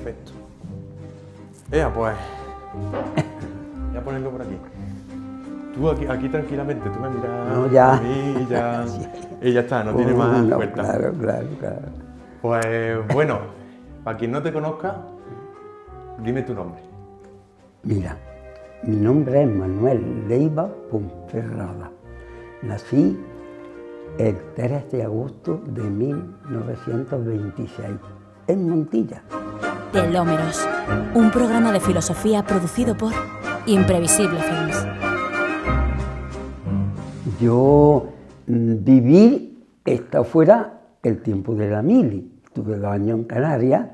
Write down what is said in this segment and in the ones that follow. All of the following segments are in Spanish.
Perfecto. Pues. Voy a ponerlo por aquí. Tú aquí tranquilamente, tú me miras No, ya. a mí y ya, Sí. y ya está, no tiene más No, vuelta. claro. Pues bueno, para quien no te conozca, dime tu nombre. Mira, mi nombre es Manuel Leiva Ponferrada. Nací el 3 de agosto de 1926 en Montilla. Telómeros, un programa de filosofía producido por Imprevisible Films. Yo viví, está fuera el tiempo de la mili. Tuve 2 años en Canarias,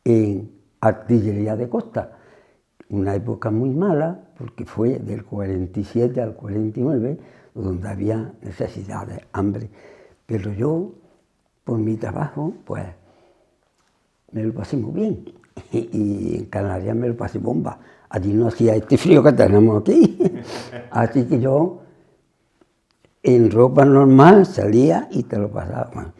en artillería de costa. Una época muy mala, porque fue del 47 al 49, donde había necesidades, hambre. Pero yo, por mi trabajo, pues me lo pasé muy bien. Y en Canarias me lo pasé bomba. Allí no hacía este frío que tenemos aquí. Así que yo, en ropa normal, salía y te lo pasaba. Bueno,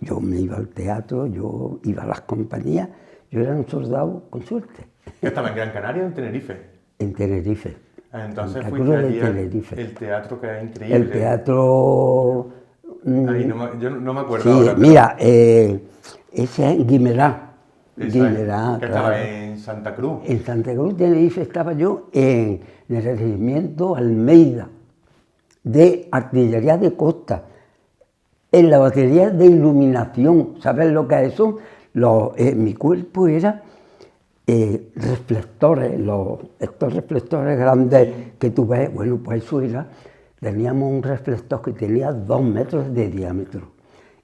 yo me iba al teatro, yo iba a las compañías, yo era un soldado con suerte. ¿Estaba en Gran Canaria o en Tenerife? En Tenerife. Entonces en fuiste allí Tenerife. el teatro, que es increíble. El teatro... Ahí yo no me acuerdo sí, ahora. mira, ese es Guimerá. Guimerá, que claro. estaba en Santa Cruz. En Santa Cruz, Tenerife, estaba yo en el regimiento Almeida, de artillería de costa, en la batería de iluminación. ¿Sabes lo que es eso? Mi cuerpo era reflectores, estos reflectores grandes que tú ves, bueno, pues eso era, teníamos un reflector que tenía 2 metros de diámetro.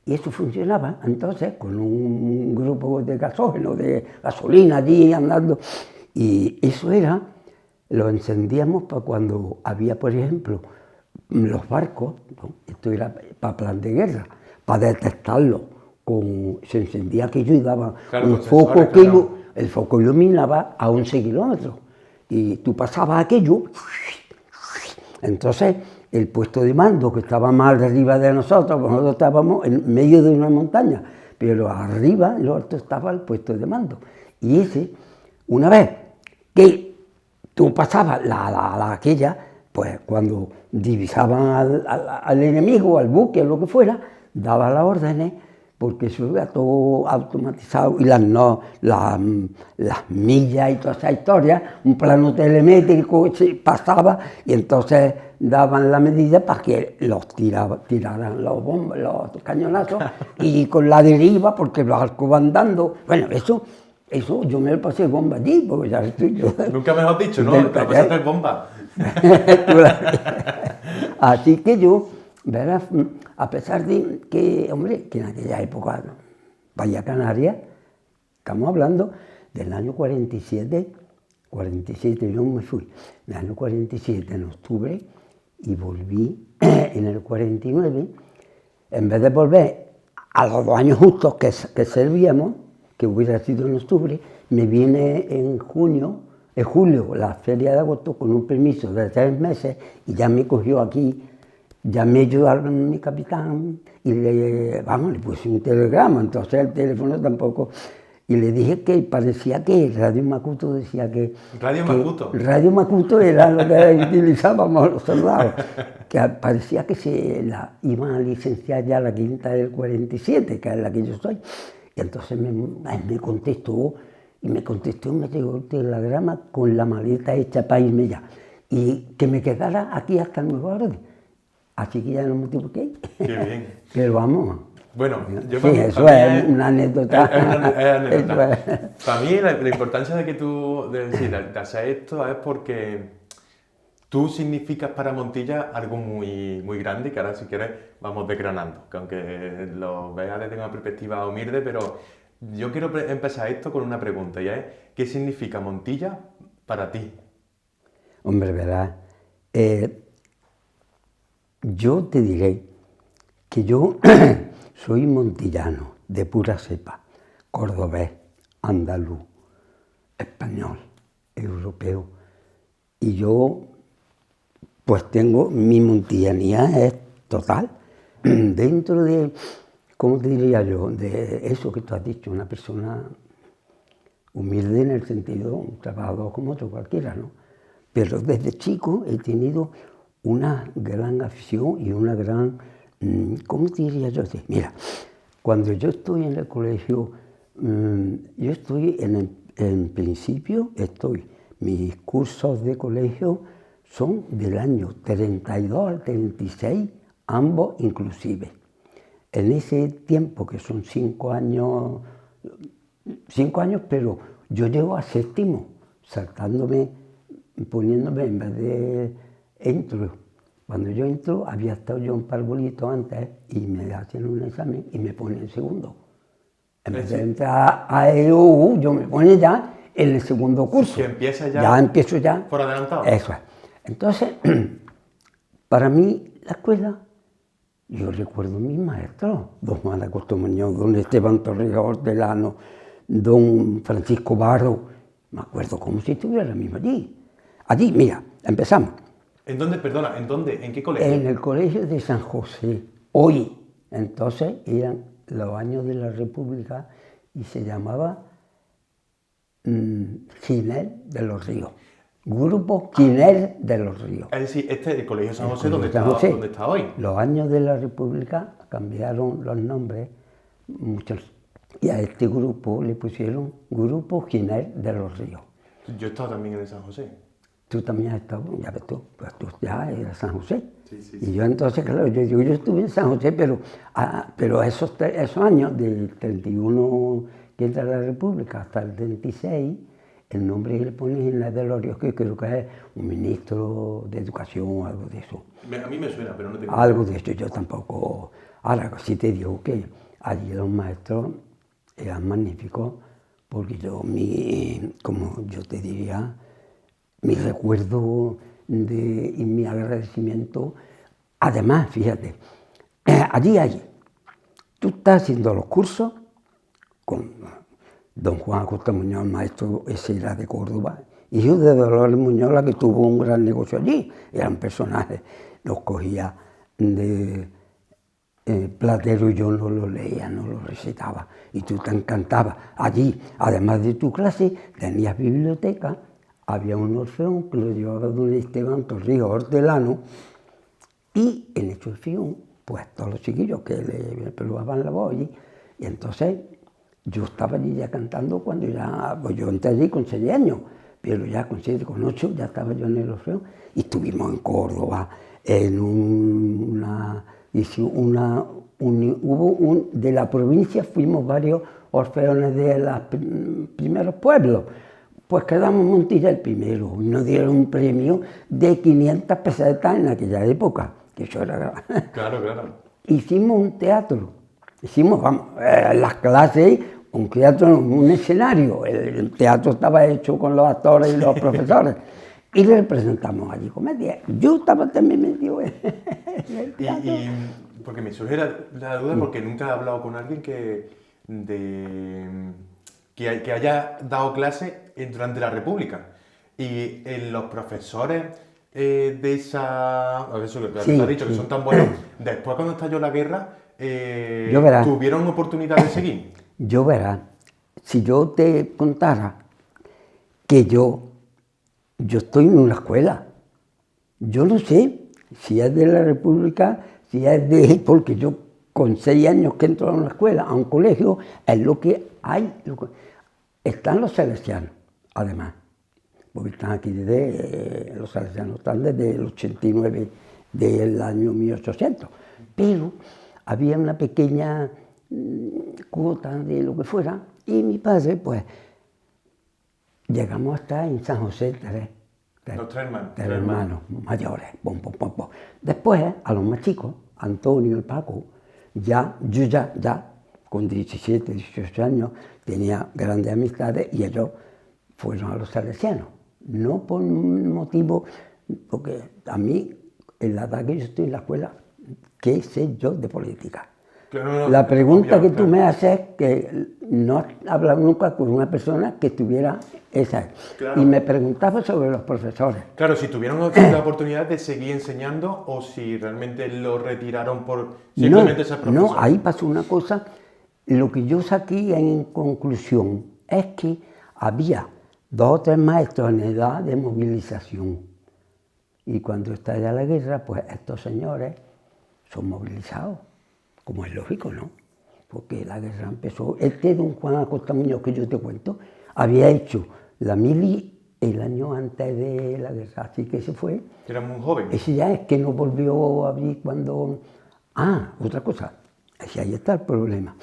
Y eso funcionaba, entonces, con un grupo de gasógeno, de gasolina allí andando. Y eso era, lo encendíamos para cuando había, por ejemplo, los barcos, ¿no? Esto era para plan de guerra, para detectarlo. Se encendía aquello y daba un foco que el foco iluminaba a 11 kilómetros. Y tú pasabas aquello, entonces el puesto de mando que estaba más arriba de nosotros, pues nosotros estábamos en medio de una montaña, pero arriba, en lo alto, estaba el puesto de mando. Y ese, una vez que tú pasabas aquella, pues cuando divisaban al enemigo, al buque, o lo que fuera, daba las órdenes, porque eso era todo automatizado, y las millas y toda esa historia, un plano telemétrico se pasaba, y entonces daban la medida para que los tiraran los cañonazos, y con la deriva, porque los barcos van dando, bueno, eso yo me lo pasé bomba allí, porque ya estoy yo. Nunca mejor dicho, ¿no? Te lo pasaste bomba. Así que yo, verás, a pesar de que, hombre, que en aquella época, vaya Canarias, estamos hablando del año 47, yo me fui, en el año 47, en octubre, y volví en el 49, en vez de volver a los 2 años justos que servíamos, que hubiera sido en octubre, me viene en julio, la feria de agosto, con un permiso de 3 meses, y ya me cogió aquí. Llamé yo a mi capitán y le puse un telegrama, entonces el teléfono tampoco, y le dije que parecía que Radio Macuto decía que... ¿Radio Macuto? Radio Macuto era lo que utilizábamos los soldados, que parecía que se iban a licenciar ya la quinta del 47, que es la que yo soy, y entonces me contestó, me llegó el telegrama con la maleta hecha para irme ya, y que me quedara aquí hasta el nuevo orden. Así que ya no me tuve que ir. Qué bien. Pero vamos. Bueno, yo sí, eso es una anécdota. Es una anécdota. Para mí la importancia de que tú, de hacer esto es porque tú significas para Montilla algo muy, muy grande, que ahora si quieres vamos desgranando, que aunque lo veas desde una perspectiva humilde, pero yo quiero empezar esto con una pregunta, y es, ¿qué significa Montilla para ti? Hombre, verás, yo te diré que yo soy montillano, de pura cepa, cordobés, andaluz, español, europeo, y yo pues tengo, mi montillanía es total, dentro de, ¿cómo te diría yo?, de eso que tú has dicho, una persona humilde en el sentido, un trabajador como otro cualquiera, ¿no? Pero desde chico he tenido una gran afición y una gran, ¿cómo diría yo? Mira, cuando yo estoy en el colegio, yo estoy en principio, mis cursos de colegio son del año 32 al 36, ambos inclusive. En ese tiempo, que son 5 años, pero yo llego a séptimo, poniéndome en vez de entro. Cuando yo entro, había estado yo en parvulito antes y me hacen un examen y me ponen en segundo. En vez de entrar a EUU, yo me pone ya en el segundo curso. Que empieza ya. Ya empiezo ya. Por adelantado. Eso es. Entonces, para mí, la escuela, yo recuerdo a mis maestros, don Juan Acosta Muñoz, don Esteban Torrijos Hortelano, don Francisco Barro, me acuerdo como si estuviera mismo allí. Allí, mira, empezamos. ¿En dónde, perdona, en dónde, en qué colegio? En el colegio de San José, hoy. Entonces eran los años de la República y se llamaba Ginés de los Ríos. Grupo Ginés de los Ríos. Es decir, este es el Colegio San José, ¿Dónde donde está hoy? Los años de la República cambiaron los nombres, muchos, y a este grupo le pusieron Grupo Ginés de los Ríos. Yo he estado también en el San José. Tú también has estado, ya ves tú, pues tú ya eras San José. Sí. Y yo entonces, claro, yo estuve en San José, pero esos años, del 31 que entra la República hasta el 36, el nombre que le pones en la de Lorio, que creo que es un ministro de Educación o algo de eso. A mí me suena, pero no tengo... Algo de eso, yo tampoco. Ahora, sí te digo que allí los maestros eran magníficos, porque como yo te diría, mi recuerdo y mi agradecimiento. Además, fíjate, allí, tú estás haciendo los cursos con don Juan Acosta Muñoz, el maestro ese era de Córdoba, hijo de Dolores Muñoz, la que tuvo un gran negocio allí, eran personajes, los cogía de platero y yo no lo leía, no lo recitaba, y tú te encantabas. Allí, además de tu clase, tenías biblioteca. Había un orfeón que lo llevaba don Esteban Torrijos Hortelano y en ese orfeón, pues todos los chiquillos que le peluaban la voz y entonces yo estaba allí ya cantando cuando pues yo entré allí con 6 años, pero ya con 7, con 8 ya estaba yo en el orfeón y estuvimos en Córdoba, de la provincia fuimos varios orfeones de los primeros pueblos. Pues quedamos en Montilla el primero y nos dieron un premio de 500 pesetas en aquella época, que eso era... Claro. Hicimos un teatro, las clases, un teatro, un escenario, el teatro estaba hecho con los actores y los profesores, y representamos allí comedia. Yo estaba también metido en el teatro. Porque me surge la duda, porque nunca he hablado con alguien que haya dado clase durante la República. Y los profesores de esa... Eso que has dicho, que son tan buenos, después cuando estalló la guerra, ¿tuvieron oportunidad de seguir? Yo verás, si yo te contara que yo estoy en una escuela, yo no sé si es de la República, si es porque yo con 6 años que entro a una escuela, a un colegio, es lo que hay. Están los salesianos, además, porque están aquí los salesianos están desde el 89 del año 1800, pero había una pequeña cuota de lo que fuera, y mi padre, pues, llegamos hasta en San José, Los tres hermanos mayores. Después, a los más chicos, Antonio y Paco, yo ya, con 17, 18 años, tenía grandes amistades y ellos fueron a los salesianos. No por un motivo, porque a mí, en la edad que yo estoy en la escuela, ¿qué sé yo de política? Claro, la pregunta que tú me haces es que no has hablado nunca con una persona que tuviera esa. Claro. Y me preguntaba sobre los profesores. Claro, si tuvieron la oportunidad de seguir enseñando o si realmente lo retiraron por simplemente ser profesor. No, ahí pasó una cosa. Lo que yo saqué en conclusión es que había 2 o 3 maestros en edad de movilización. Y cuando estalla la guerra, pues estos señores son movilizados, como es lógico, ¿no? Porque la guerra empezó. Don Juan Acosta Muñoz, que yo te cuento, había hecho la mili el año antes de la guerra, así que ese fue. Era muy joven. Ese ya es que no volvió a abrir cuando. Otra cosa, ahí está el problema.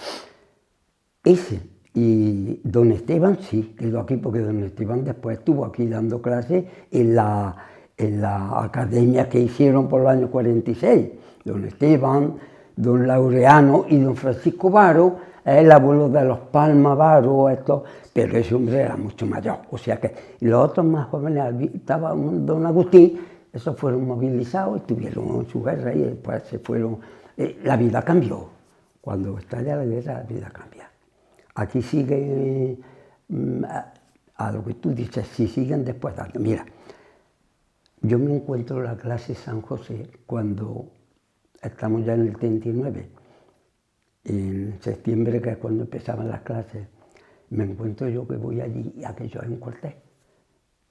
Ese y don Esteban sí quedó aquí, porque don Esteban después estuvo aquí dando clases en la academia que hicieron por el año 46. Don Esteban, don Laureano y don Francisco Varo, el abuelo de los Palma Varo, pero ese hombre era mucho mayor. O sea que los otros más jóvenes, estaba don Agustín, esos fueron movilizados, estuvieron en su guerra y después se fueron. La vida cambió. Cuando estalla la guerra, la vida cambia. Aquí siguen, a lo que tú dices, si siguen después dando. Mira, yo me encuentro en la clase San José cuando estamos ya en el 39, en septiembre, que es cuando empezaban las clases, me encuentro yo que voy allí y aquello es un cuartel.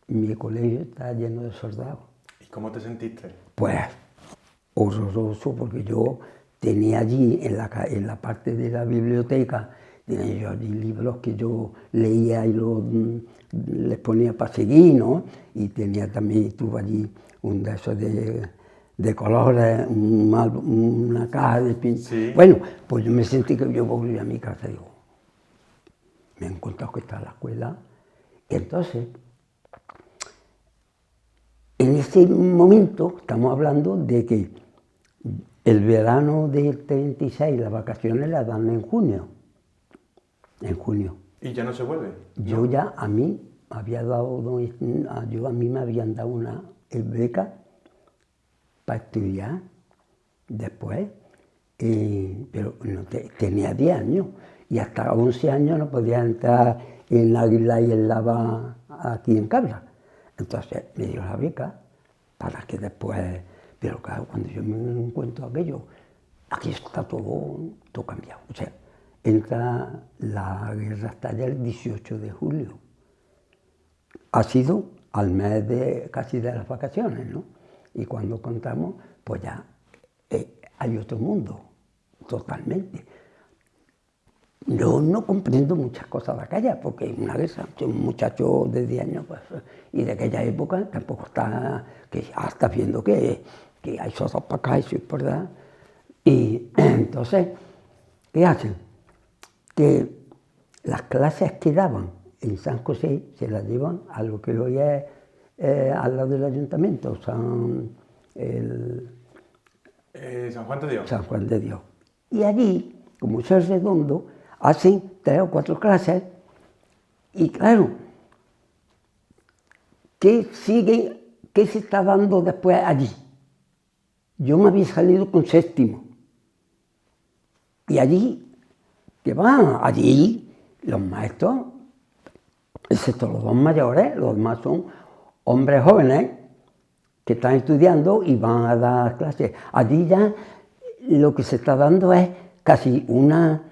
Mi colegio está lleno de soldados. ¿Y cómo te sentiste? Pues horroroso, porque yo tenía allí, en la parte de la biblioteca, tenía yo allí libros que yo leía y les ponía para seguir, ¿no? Y tuve allí un de esos de colores, una caja de pintura. Sí. Bueno, pues yo me sentí que yo volví a mi casa y digo, me he encontrado que está en la escuela. Y entonces, en ese momento, estamos hablando de que el verano del 36, las vacaciones las dan en junio. En junio. ¿Y ya no se vuelve? Yo ya, a mí me habían dado una beca para estudiar después, pero no tenía 10 años y hasta 11 años no podía entrar en Águila y en Lava aquí en Cabra. Entonces me dio la beca para que después, pero claro, cuando yo me encuentro aquello, aquí está todo cambiado. O sea, entra la guerra, estalla el 18 de julio. Ha sido al mes casi de las vacaciones, ¿no? Y cuando contamos, pues ya hay otro mundo, totalmente. Yo no comprendo muchas cosas de aquella, porque una guerra, un muchacho de 10 años, pues, y de aquella época tampoco está, que ya está viendo que hay cosas para acá, eso es verdad. Y entonces, ¿qué hacen? Que las clases que daban en San José se las llevan a lo que hoy es al lado del ayuntamiento, San Juan de Dios. San Juan de Dios. Y allí, como eso es redondo, hacen 3 o 4 clases y claro, ¿qué se está dando después allí? Yo me había salido con 7º y allí, ¿qué va? Allí los maestros, excepto los 2 mayores, los demás son hombres jóvenes que están estudiando y van a dar clases. Allí ya lo que se está dando es casi una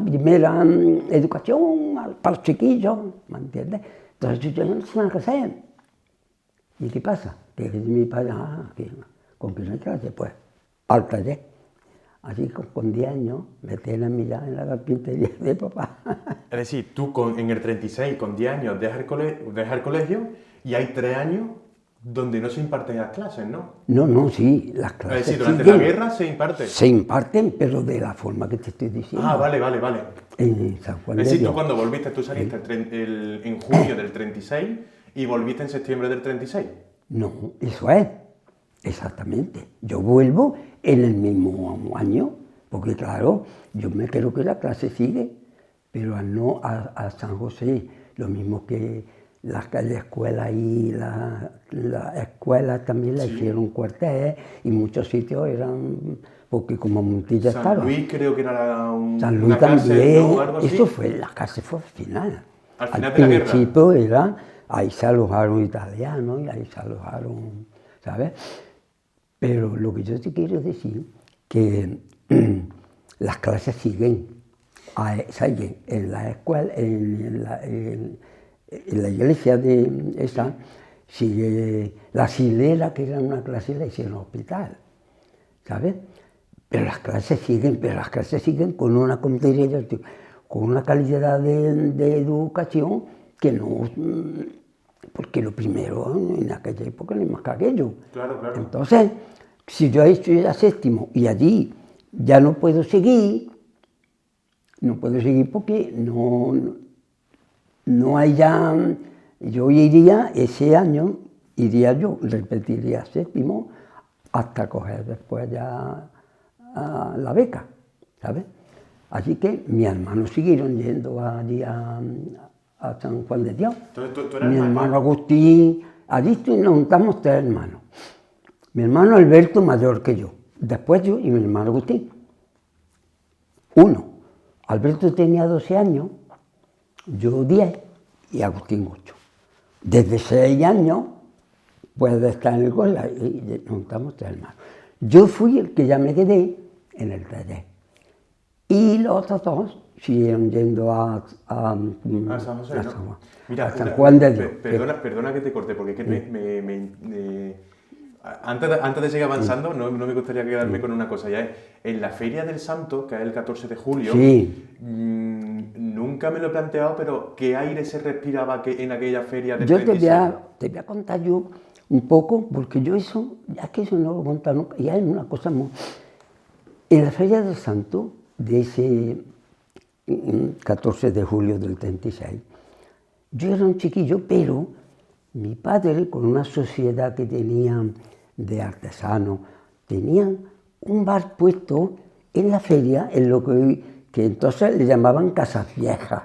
primera educación para los chiquillos, ¿me entiendes? Entonces yo no sé nada que hacer. ¿Y qué pasa? Que mi padre, ¿con qué no hay clase? Pues al taller. Así que con 10 años me tienen a mí ya en la carpintería de papá. Es decir, tú en el 36, con 10 años, dejas el colegio y hay 3 años donde no se imparten las clases, ¿no? No, sí, las clases. Es decir, durante la guerra se imparten. Se imparten, pero de la forma que te estoy diciendo. Vale. En San Juan de Es decir, Dios. tú cuando volviste, tú saliste en junio del 36 y volviste en septiembre del 36. No, eso es, exactamente. Yo vuelvo en el mismo año, porque claro, yo me creo que la clase sigue, pero a San José, lo mismo que las escuelas y la escuela también la hicieron cuartel y muchos sitios eran, porque como Montilla estaba. San Luis creo que era San Luis una cárcel, también, ¿no? Algo así. La cárcel fue al final. Al final de la guerra. Al principio ahí se alojaron italianos y ahí se alojaron, ¿sabes? Pero lo que yo te quiero decir que las clases siguen en la escuela, en la iglesia de esa, sigue la Silera, que era una clase, la hicieron hospital, ¿sabes? Pero las clases siguen con una calidad de educación que no, porque lo primero en aquella época no es más que aquello. Claro, claro. Entonces, si yo he hecho ya séptimo y allí ya no puedo seguir porque no hay ya, yo iría ese año, repetiría séptimo hasta coger después ya la beca, ¿sabes? Así que mis hermanos siguieron yendo allí a San Juan de Dios. Entonces, ¿tú eras Mi el más hermano mayor? Agustín, allí nos juntamos 3 hermanos. Mi hermano Alberto mayor que yo, después yo y mi hermano Agustín. 1. Alberto tenía 12 años, yo 10 y Agustín 8. Desde 6 años puede estar en el colegio y nos juntamos 3 hermanos. Yo fui el que ya me quedé en el taller. Y los otros 2 siguieron yendo a San José, ¿no? Juan. Mira, A San Juan de Dios. Perdona que te corte, porque es que antes de seguir avanzando, no me gustaría quedarme con una cosa. Ya es, en la Feria del Santo, que es el 14 de julio, nunca me lo he planteado, pero ¿qué aire se respiraba en aquella feria del 36? Te voy a contar yo un poco, porque yo eso no lo he contado nunca, ya es una cosa muy... En la Feria del Santo, de ese 14 de julio del 36, yo era un chiquillo, pero mi padre, con una sociedad que tenían de artesanos, tenían un bar puesto en la feria, en lo que entonces le llamaban Casas Viejas.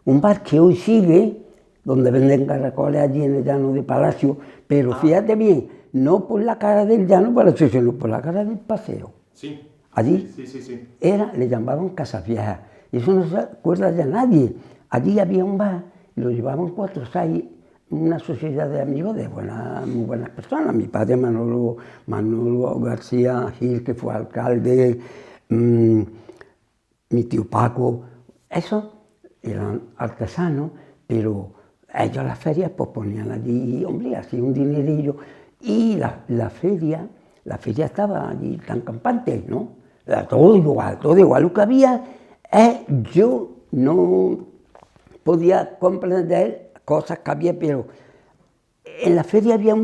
Un bar que hoy sigue, donde venden caracoles allí en el llano de Palacio, pero fíjate bien, no por la cara del llano de Palacio, sino por la cara del paseo. Sí. Allí Sí. le llamaban Casas Viejas, y eso no se acuerda ya nadie. Allí había un bar, y lo llevaban 4 o 6, una sociedad de amigos de muy buenas personas. Mi padre Manolo García Gil, que fue alcalde, mi tío Paco, esos eran artesanos, pero ellos las ferias pues ponían allí, hombre, así un dinerillo, y la feria estaba allí tan campante, ¿no? Era todo igual. Lo que había es, yo no podía comprender cosas que había, pero en la feria había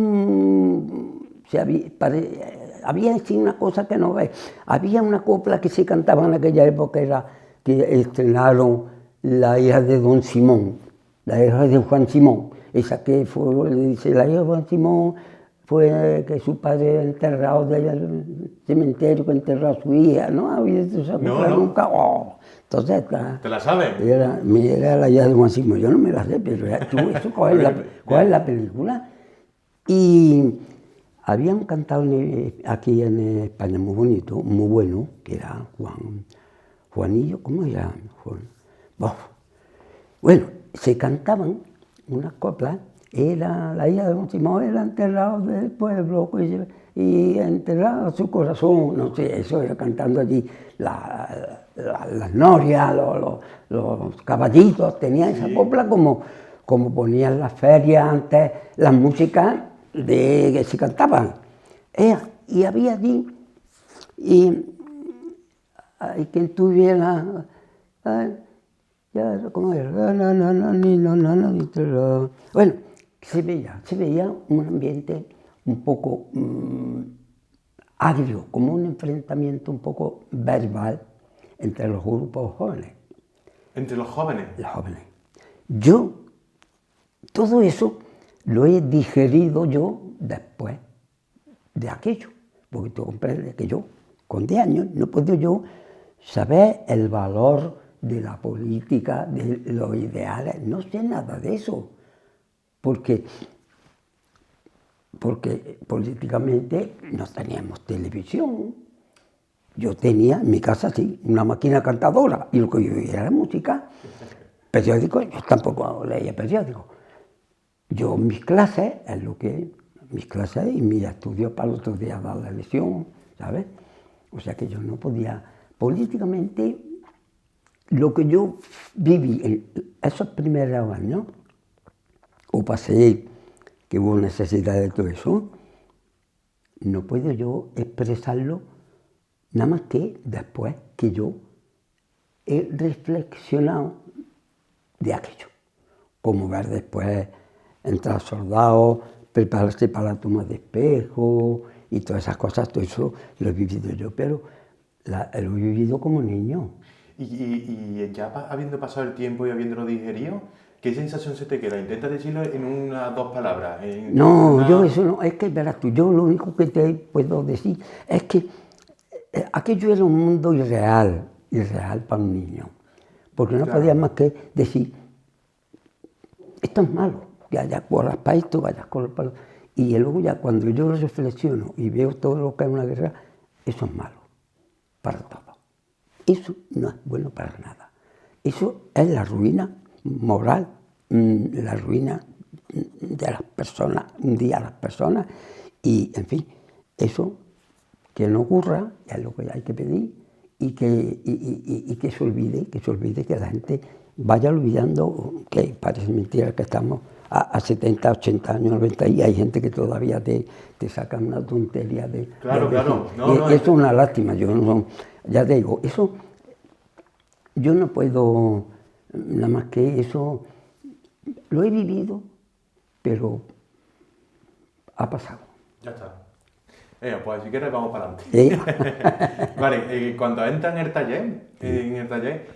había sí una cosa que no ves. Había una copla que se cantaba en aquella época, que estrenaron La hija de Don Simón, la hija de Juan Simón, esa que fue, dice, la hija de Juan Simón fue que su padre enterrado de allá en el cementerio, que enterró a su hija, ¿no? ¿Había visto esa copla nunca? Oh. Entonces, ¿te la sabes? Era la hija de Juan Simón, yo no me la sé, pero tú eso coges la película. Y había un cantador aquí en España muy bonito, muy bueno, que era Juanillo, ¿cómo era? Bueno, se cantaban unas coplas, era la hija de Don Simón, era enterrado del pueblo, y enterrado su corazón, no sé, eso era cantando allí, las norias, los caballitos, tenían esa copla como ponían las ferias antes, las músicas que se cantaban. Y había allí, y hay quien tuviera, ¿cómo era? Bueno, se veía un ambiente un poco agrio, como un enfrentamiento un poco verbal entre los grupos jóvenes. ¿Entre los jóvenes? Los jóvenes. Yo, todo eso lo he digerido yo después de aquello, porque tú comprendes que yo, con 10 años, no puedo yo saber el valor de la política, de los ideales, no sé nada de eso, porque políticamente no teníamos televisión. Yo tenía en mi casa, sí, una máquina cantadora, y lo que yo oía era música. Periódico, yo tampoco leía periódico. Yo, mis clases y mis estudios para los otros días dar la lección, ¿sabes? O sea que yo no podía, políticamente, lo que yo viví en esos primeros años, o pasé, que hubo necesidad de todo eso, no puedo yo expresarlo nada más que después que yo he reflexionado de aquello. Como ver después entrar soldados, prepararse para la toma de espejo y todas esas cosas, todo eso lo he vivido yo, pero lo he vivido como niño. Y ya habiendo pasado el tiempo y habiéndolo digerido, ¿qué sensación se te queda? Intenta decirlo en unas 2 palabras. No, yo eso no, es que verás tú, yo lo único que te puedo decir es que aquello era un mundo irreal para un niño, porque no podía más que decir, esto es malo, que hayas corras para esto, vayas corras para lo... Y luego ya cuando yo lo reflexiono y veo todo lo que es una guerra, eso es malo, para todo. Eso no es bueno para nada. Eso es la ruina moral, la ruina de las personas, un día las personas, y en fin, eso que no ocurra, es lo que hay que pedir, y que se olvide, que la gente vaya olvidando, que parece mentira que estamos a 70, 80 años, 90, y hay gente que todavía te saca una tontería de... Claro. Eso es una lástima, yo no, ya te digo, eso, yo no puedo, nada más que eso, lo he vivido, pero ha pasado. Ya está. Pues si quieres vamos para adelante. Vale, cuando entras en el taller,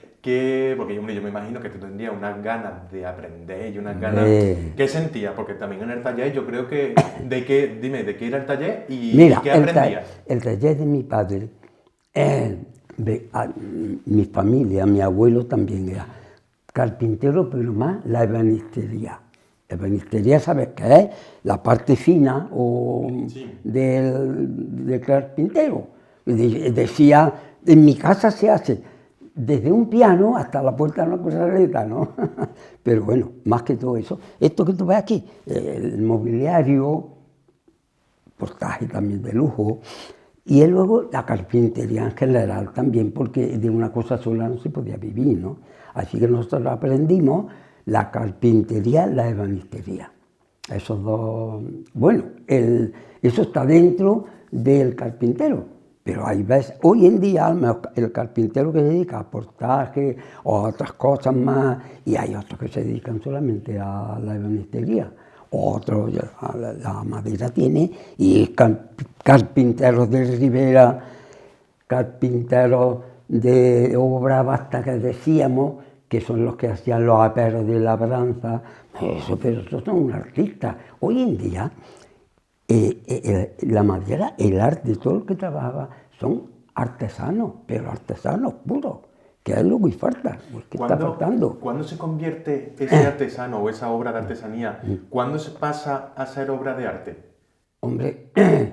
porque yo me imagino que tú tendrías unas ganas de aprender y unas ganas... ¿Qué sentías? Porque también en el taller yo creo que... ¿De qué era el taller y qué aprendías? El taller de mi padre, mi familia, mi abuelo también era carpintero, pero más la ebanistería. Ebanistería, ¿sabes qué es? La parte fina del carpintero. Decía, en mi casa se hace desde un piano hasta la puerta de una cuchareta, ¿no? Pero bueno, más que todo eso, esto que tú ves aquí, el mobiliario, portaje también de lujo, y luego la carpintería en general también, porque de una cosa sola no se podía vivir, ¿no? Así que nosotros aprendimos la carpintería, la ebanistería. Esos dos, bueno, eso está dentro del carpintero. Pero hay veces, hoy en día el carpintero que se dedica a portaje o a otras cosas más, y hay otros que se dedican solamente a la ebanistería. Otros, la madera tiene, y carpinteros de Ribera, carpinteros de obra basta que decíamos, que son los que hacían los aperos de labranza, pero esos son un artistas. Hoy en día, la madera, el arte, todo lo que trabajaba, son artesanos, pero artesanos puros, que es lo que falta, que está faltando. ¿Cuándo se convierte ese artesano o esa obra de artesanía? ¿Cuándo se pasa a ser obra de arte? Hombre...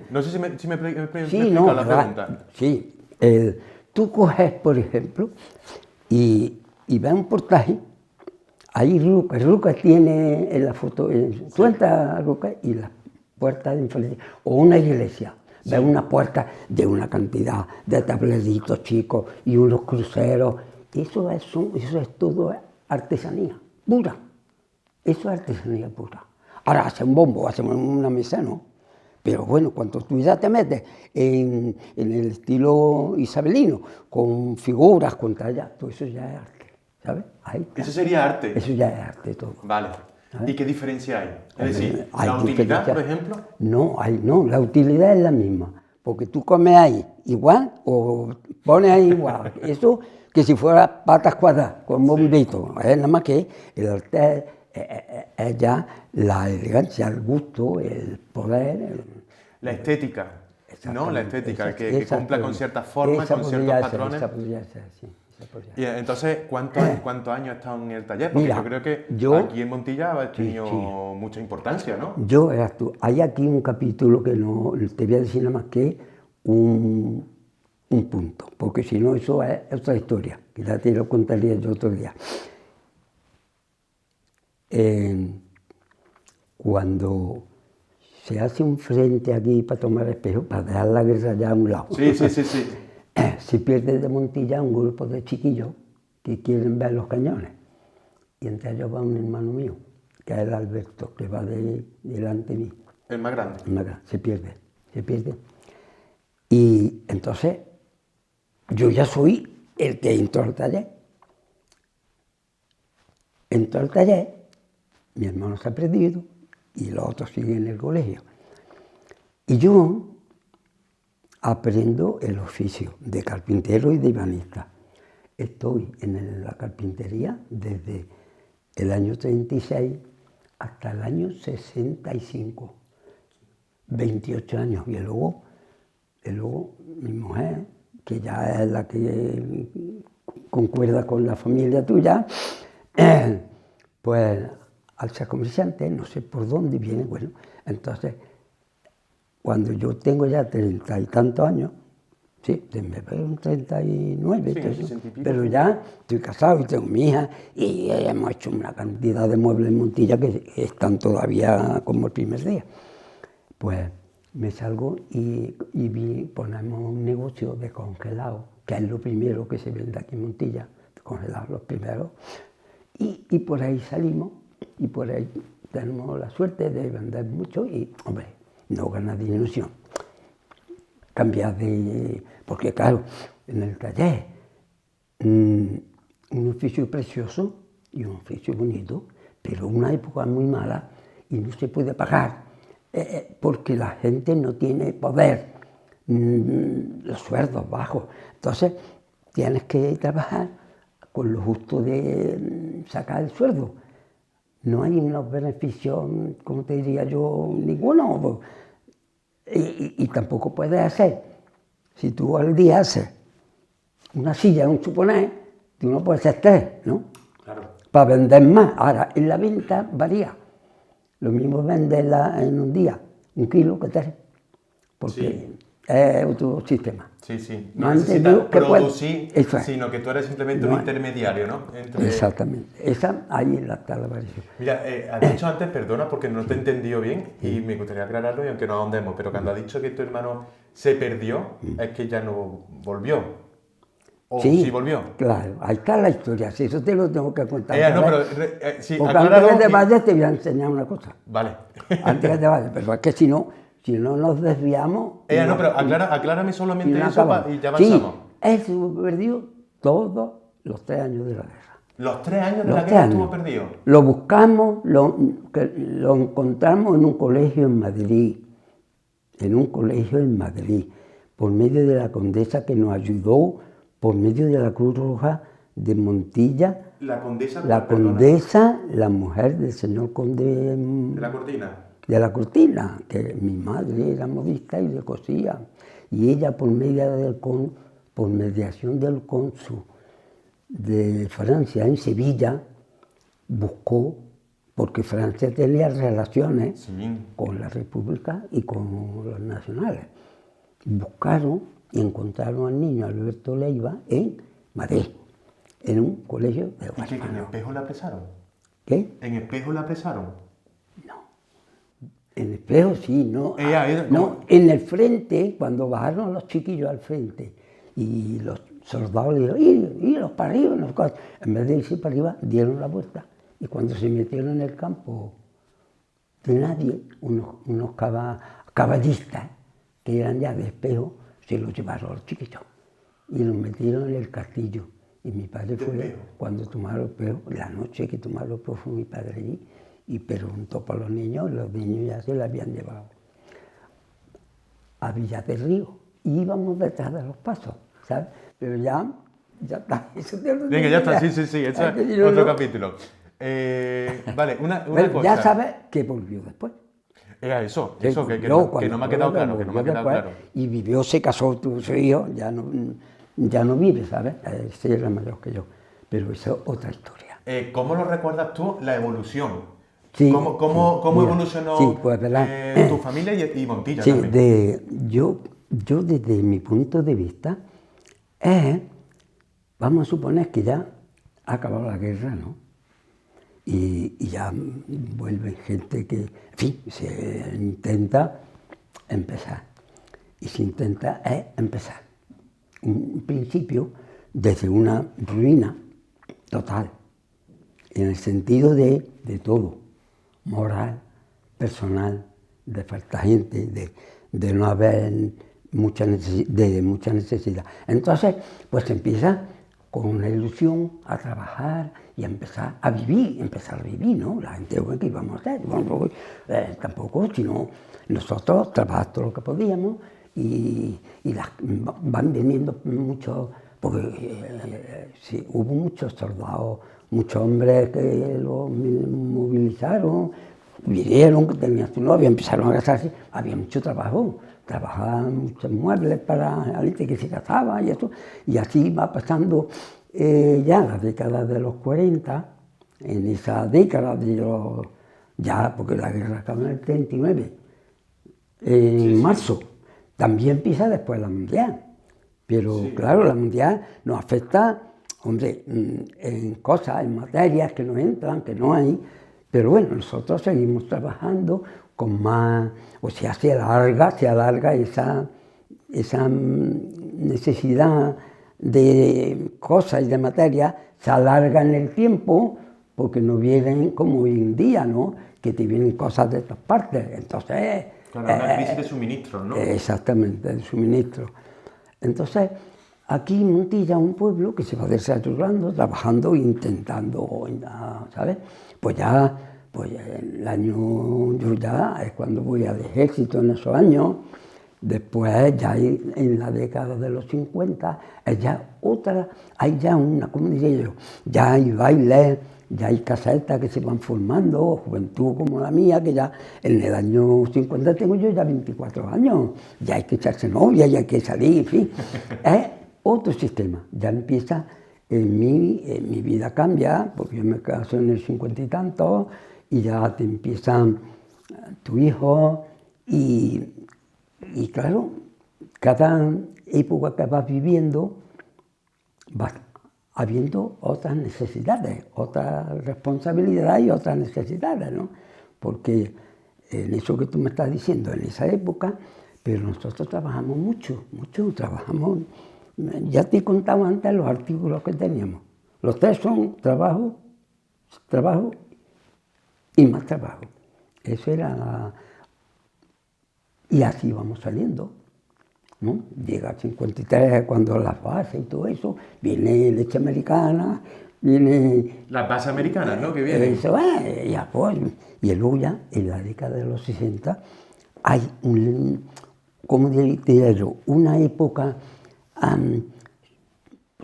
No sé si me sí, no, la pregunta. Sí, tú coges, por ejemplo, y ves un portaje, ahí Ruca tiene en la foto, tú entras a Ruca y la puerta de enfrente, o una iglesia, ves una puerta de una cantidad de tableritos chicos y unos cruceros, eso es todo artesanía pura, eso es artesanía pura. Ahora hace un bombo, hacemos una mesa, ¿no? Pero bueno, cuando tú ya te metes en el estilo isabelino, con figuras, con tallas, todo eso ya es arte, ¿sabes? ¿Eso sería arte? Eso ya es arte todo. Vale. ¿Sabes? ¿Y qué diferencia hay? Es decir, hay ¿la utilidad, por ejemplo? No, la utilidad es la misma, porque tú comes ahí igual o pones ahí igual. Eso que si fuera patas cuadradas, con bombito, es nada más que el arte es ya la elegancia, el gusto, el poder. La estética, ¿no? La estética, que cumpla con ciertas formas, con ciertos patrones. Esa podría ser, sí. Y entonces, ¿cuántos años has estado en el taller? Porque Mira, yo creo que aquí en Montilla ha tenido mucha importancia, ¿no? Hay aquí un capítulo que no te voy a decir nada más que un punto, porque si no eso es otra historia, que ya te lo contaría yo otro día. Cuando se hace un frente aquí para tomar espejo, para dejar la guerra ya a un lado. Sí. Se pierde de Montilla un grupo de chiquillos que quieren ver los cañones. Y entre ellos va un hermano mío, que es el Alberto, que va delante de mí. El más grande. El más grande, se pierde. Y entonces, yo ya soy el que entró al taller. Entró al taller, mi hermano se ha perdido y los otros siguen en el colegio. Y yo aprendo el oficio de carpintero y de ebanista. Estoy en la carpintería desde el año 36 hasta el año 65, 28 años. Y luego mi mujer, que ya es la que concuerda con la familia tuya, pues al ser comerciante, no sé por dónde viene, bueno, entonces, cuando yo tengo ya 30 y tantos años, sí, me veo un 39, sí, pero ya estoy casado y tengo mi hija y hemos hecho una cantidad de muebles en Montilla que están todavía como el primer día. Pues me salgo y ponemos un negocio de congelado, que es lo primero que se vende aquí en Montilla, congelados los primeros, y por ahí salimos y por ahí tenemos la suerte de vender mucho y, hombre, no ganar dinero, sino cambiar de... Porque claro, en el taller, un oficio precioso y un oficio bonito, pero una época muy mala y no se puede pagar, porque la gente no tiene poder, los sueldos bajos. Entonces, tienes que trabajar con lo justo de sacar el sueldo. No hay unos beneficios, como te diría yo, ninguno. Y tampoco puedes hacer. Si tú al día haces una silla, un suponer, tú no puedes hacer 3, ¿no? Claro. Para vender más. Ahora, en la venta varía. Lo mismo venderla en un día, 1 kilo que 3. Porque Sí. es otro sistema. Sí. No No necesitas entendió que producir, eso es. sino que tú eres simplemente un intermediario, ¿no? Exactamente. Ahí está la variación. Mira, has dicho antes, perdona porque no te he entendido bien y me gustaría aclararlo y aunque no ahondemos, pero cuando has dicho que tu hermano se perdió, es que ya no volvió. ¿O sí volvió? Claro, ahí está la historia, si eso te lo tengo que contar. No, pero sí, porque antes que te vayas te voy a enseñar una cosa. Vale. Antes que te vayas, pero es que si no nos desviamos... no, pero aclárame solamente eso y ya avanzamos. Sí, él se perdió todos los 3 años de la guerra. ¿Los 3 años de la guerra estuvo perdido? Lo buscamos, lo encontramos en un colegio en Madrid, por medio de la condesa que nos ayudó, por medio de la Cruz Roja de Montilla. La condesa, la mujer del señor conde de la Cortina. De la Cortina, que mi madre era modista y le cosía. Y ella, por mediación del cónsul de Francia en Sevilla, buscó, porque Francia tenía relaciones con la República y con los nacionales. Buscaron y encontraron al niño Alberto Leiva en Madrid, en un colegio de huérfanos. ¿Y que en Espejo la apresaron? ¿Qué? ¿En Espejo la apresaron? No. En Espejo sí, no. No, en el frente, cuando bajaron los chiquillos al frente y los soldados le dijeron, iros para arriba, en vez de irse para arriba, dieron la vuelta. Y cuando se metieron en el campo de nadie, unos caballistas, que eran ya de Espejo, se los llevaron a los chiquillos y los metieron en el castillo. Y mi padre fue, cuando tomaron Espejo, la noche que tomaron Espejo fue mi padre allí, y preguntó por los niños ya se los habían llevado a Villa del Río. Y íbamos detrás de los pasos, ¿sabes? Pero ya está. Eso te lo Venga, ya está, sí, eso es otro capítulo. Vale, una cosa. Ya sabes que volvió después. Eso, que no me ha quedado claro, Y vivió, se casó, tuvo su hijo, ya no vive, ¿sabes? Ese era mayor que yo, pero esa es otra historia. ¿Cómo lo recuerdas tú, la evolución? Sí, ¿Cómo evolucionó pues, tu familia y Montilla sí, también? Yo desde mi punto de vista, vamos a suponer que ya ha acabado la guerra, ¿no? Y ya vuelve gente que, en fin, se intenta empezar. Y se intenta empezar. Un principio desde una ruina total, en el sentido de todo. moral, personal, de falta gente, de no haber mucha necesidad. Entonces, pues empieza con una ilusión a trabajar y a empezar a vivir, ¿no? La gente, bueno, ¿qué íbamos a hacer? Bueno, tampoco, sino nosotros trabajamos todo lo que podíamos y van viniendo muchos, porque sí, hubo muchos soldados, muchos hombres que los movilizaron, vinieron, que tenían su novia, empezaron a casarse, había mucho trabajo. Trabajaban muchos muebles para la gente que se casaba y eso, y así va pasando ya la década de los 40, en esa década de los, ya, porque la guerra acabó en el 39, en marzo, también empieza después la mundial, pero claro, la mundial nos afecta, hombre, en cosas, en materias que no entran, que no hay, pero bueno, nosotros seguimos trabajando con más, o sea, se alarga esa necesidad de cosas y de materia, se alarga en el tiempo, porque no vienen como hoy en día, ¿no? Que te vienen cosas de todas partes, entonces... Claro, una crisis de suministros, ¿no? Exactamente, de suministro. Entonces, aquí Montilla, un pueblo que se va desarrollando, trabajando, intentando, ¿sabes? Pues ya, pues el año, yo ya es cuando voy al ejército en esos años, después ya en la década de los 50, es ya otra, hay ya una, ¿cómo diría yo? Ya hay bailes, ya hay casetas que se van formando, juventud como la mía, que ya en el año 50 tengo yo ya 24 años, ya hay que echarse novia, ya hay que salir, en fin, es otro sistema, ya empieza, mi vida cambia, porque yo me caso en el 50 y tanto, y ya te empiezan tu hijo, y claro, cada época que vas viviendo, vas habiendo otras necesidades, otras responsabilidades y otras necesidades, ¿no? Porque en eso que tú me estás diciendo, en esa época, pero nosotros trabajamos mucho, trabajamos, ya te contaba antes los artículos que teníamos. Los tres son trabajo y más trabajo. Eso era, y así vamos saliendo, ¿no? Llega a 53 cuando las bases y todo eso, viene leche americana, viene... Las bases americanas, ¿no? Que vienen. Eso es, ya pues, y luego ya en la década de los 60 hay ¿cómo diría yo? Una época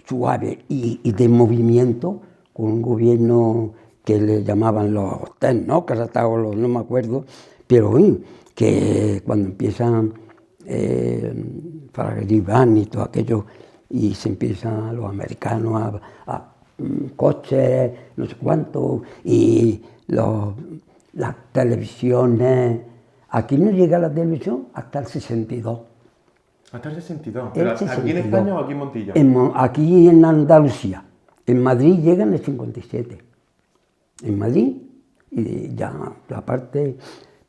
suave y de movimiento, con un gobierno que le llamaban los tecnócratas o los no me acuerdo, pero que cuando empiezan Fraga y todo aquello, y se empiezan los americanos a coches, no sé cuánto, y las televisiones. Aquí no llega la televisión hasta el 62. Hasta el 62. ¿Pero aquí en España o aquí en Montilla? Aquí en Andalucía. En Madrid llega en el 57. En Madrid, y ya la parte,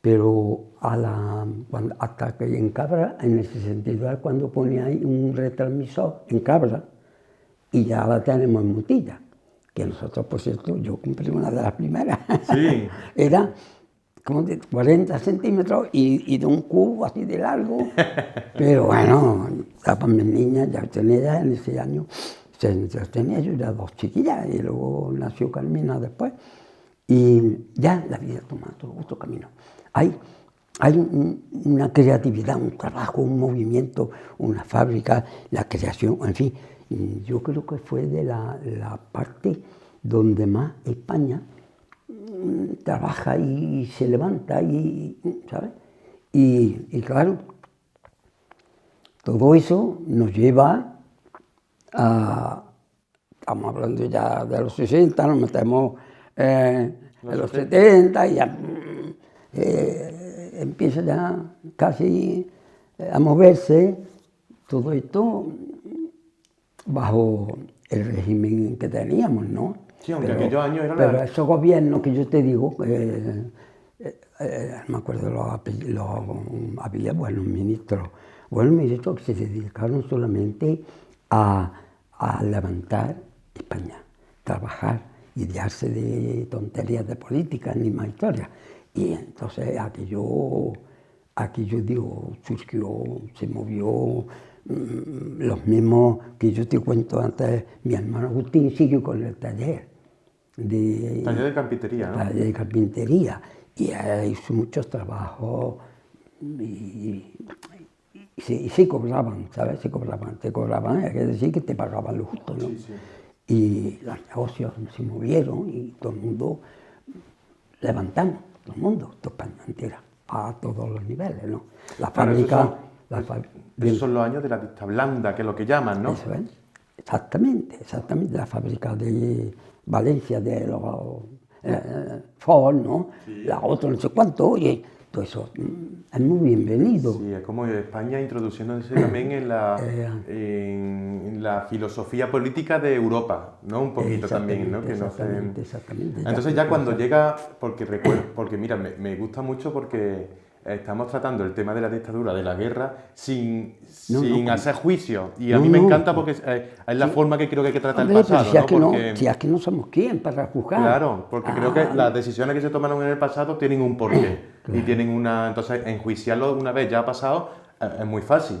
pero hasta que en Cabra, en el 62, cuando ponía ahí un retransmisor en Cabra, y ya la tenemos en Montilla, que nosotros, por cierto, yo cumplí una de las primeras. Sí. Era como de 40 centímetros y de un cubo así de largo, pero bueno, estaban mis niñas, ya tenía ya en ese año, tenía yo ya 2 chiquillas, y luego nació Carmina después, y ya la vida toma otro camino. Hay una creatividad, un trabajo, un movimiento, una fábrica, la creación, en fin. Yo creo que fue de la parte donde más España trabaja y se levanta, ¿sabes? Y claro, todo eso nos lleva a, estamos hablando ya de los 60, nos metemos en los 70 y ya empieza ya casi a moverse todo esto bajo el régimen que teníamos, ¿no? Sí, aunque aquellos años eran... Pero esos gobiernos que yo te digo, me acuerdo había buenos ministros que se dedicaron solamente a levantar España, trabajar y dejarse de tonterías de política ni más historias. Y entonces aquello digo, surgió, se movió, los mismos que yo te cuento antes, mi hermano Agustín siguió con el taller. Taller de carpintería, ¿no? Taller de carpintería. Y hizo muchos trabajos y se cobraban, ¿sabes? Se cobraban, hay que decir que te pagaban lo justo, ¿no? Sí, sí. Y los negocios se movieron y todo el mundo levantamos, todo el mundo, toda España entera, a todos los niveles, ¿no? La fábrica... Esos son los años de la vista blanda, que es lo que llaman, ¿no? Eso es, exactamente, la fábrica de Valencia, de los Ford, ¿no? Sí. La otra no sé cuánto, oye, todo eso es muy bienvenido. Sí, es como España introduciéndose también en la filosofía política de Europa, ¿no? Un poquito también, ¿no? Que exactamente. Entonces ya cuando llega, porque mira, me gusta mucho porque estamos tratando el tema de la dictadura, de la guerra, sin hacer juicio. Y a mí me encanta porque es la forma que creo que hay que tratar el pasado. Si es que no somos quién para juzgar. Claro, porque creo que las decisiones que se tomaron en el pasado tienen un porqué. Claro. Y tienen entonces, enjuiciarlo una vez ya ha pasado, es muy fácil,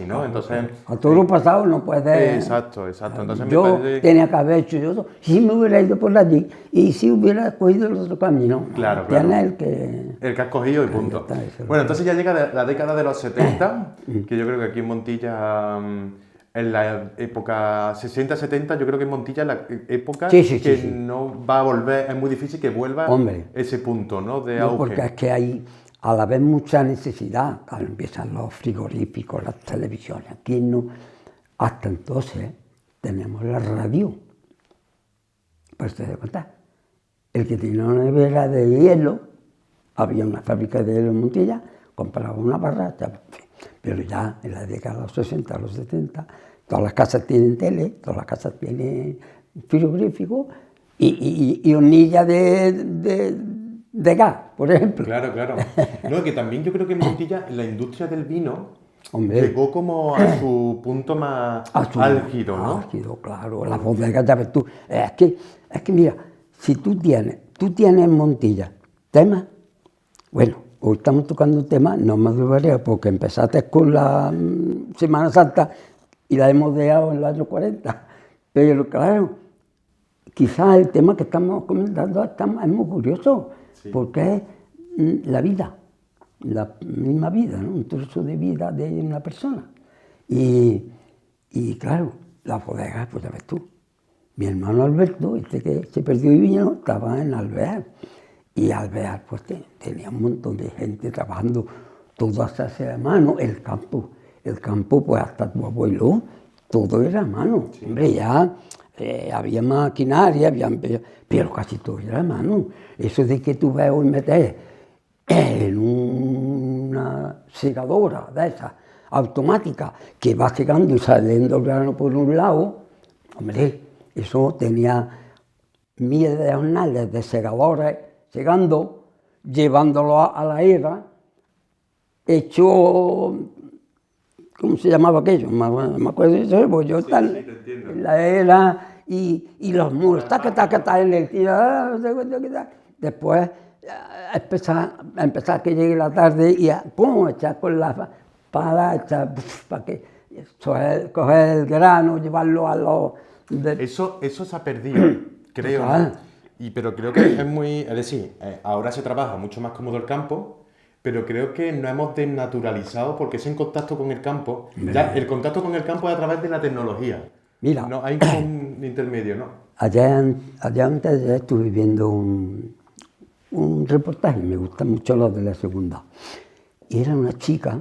¿no? Entonces... A todo lo pasado no puede... Exacto. Entonces yo tenía que haber hecho yo, si me hubiera ido por allí y si hubiera cogido el otro camino. Claro. El que has cogido y punto. Bueno, entonces ya llega la década de los 70, que yo creo que aquí en Montilla... En la época 60-70, yo creo que en Montilla es la época que no va a volver, es muy difícil que vuelva ese punto, ¿no? De auge. Porque es que hay a la vez mucha necesidad, claro, empiezan los frigoríficos, las televisiones, aquí no, hasta entonces tenemos la radio, pues te das cuenta, el que tenía una nevera de hielo, había una fábrica de hielo en Montilla, compraba una barra, pero ya en la década de los 60, los 70, todas las casas tienen tele, todas las casas tienen frigorífico y hornilla de gas, por ejemplo. Claro. No, que también yo creo que en Montilla la industria del vino llegó como a su punto más álgido, ¿no? Álgido, claro, las bodegas, ya ves tú. Es que mira, si tú tienes en Montilla temas, bueno, hoy estamos tocando un tema, no me dudaría, porque empezaste con la Semana Santa y la hemos dejado en los años 40, pero claro, quizás el tema que estamos comentando es muy curioso, porque es la vida, la misma vida, ¿no? Un trozo de vida de una persona. Y claro, las bodegas, pues ya ves tú, mi hermano Alberto, que se perdió y vino, estaba en Alvear. Y Alvear pues tenía un montón de gente trabajando, todo hasta a mano, el campo pues hasta tu abuelo, todo era a mano. Sí. Hombre, ya había maquinaria, pero casi todo era a mano. Eso de que tú ves hoy meter en una segadora de esas automática que va segando y saliendo el grano por un lado, hombre, eso tenía miles de jornales de segadores segando, llevándolo a la era, hecho, ¿cómo se llamaba aquello? Me acuerdo de eso, pues yo estaba en la era y los muros, taca, en el tiro, después empezar que llegue la tarde y pum, echar con la pala, echar, para que coger el grano, llevarlo a los... Eso se ha perdido, creo. Pero creo que es muy... Es decir, ahora se trabaja mucho más cómodo el campo, pero creo que nos hemos desnaturalizado porque ese contacto con el campo... Ya, el contacto con el campo es a través de la tecnología. Mira, no, hay como un intermedio, ¿no? Allá antes estuve viendo un reportaje, me gusta mucho lo de la segunda. Y era una chica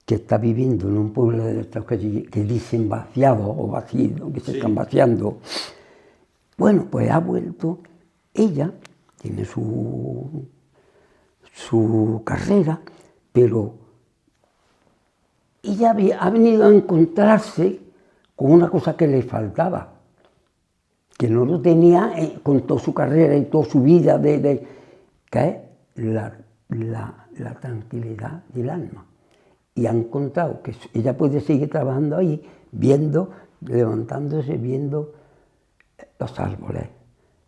que está viviendo en un pueblo de estos que dicen vaciados o vacíos, que se están vaciando. Bueno, pues ha vuelto, ella tiene su carrera, pero ella ha venido a encontrarse con una cosa que le faltaba, que no lo tenía con toda su carrera y toda su vida, que es la tranquilidad del alma. Y ha encontrado que ella puede seguir trabajando ahí, levantándose, viendo los árboles,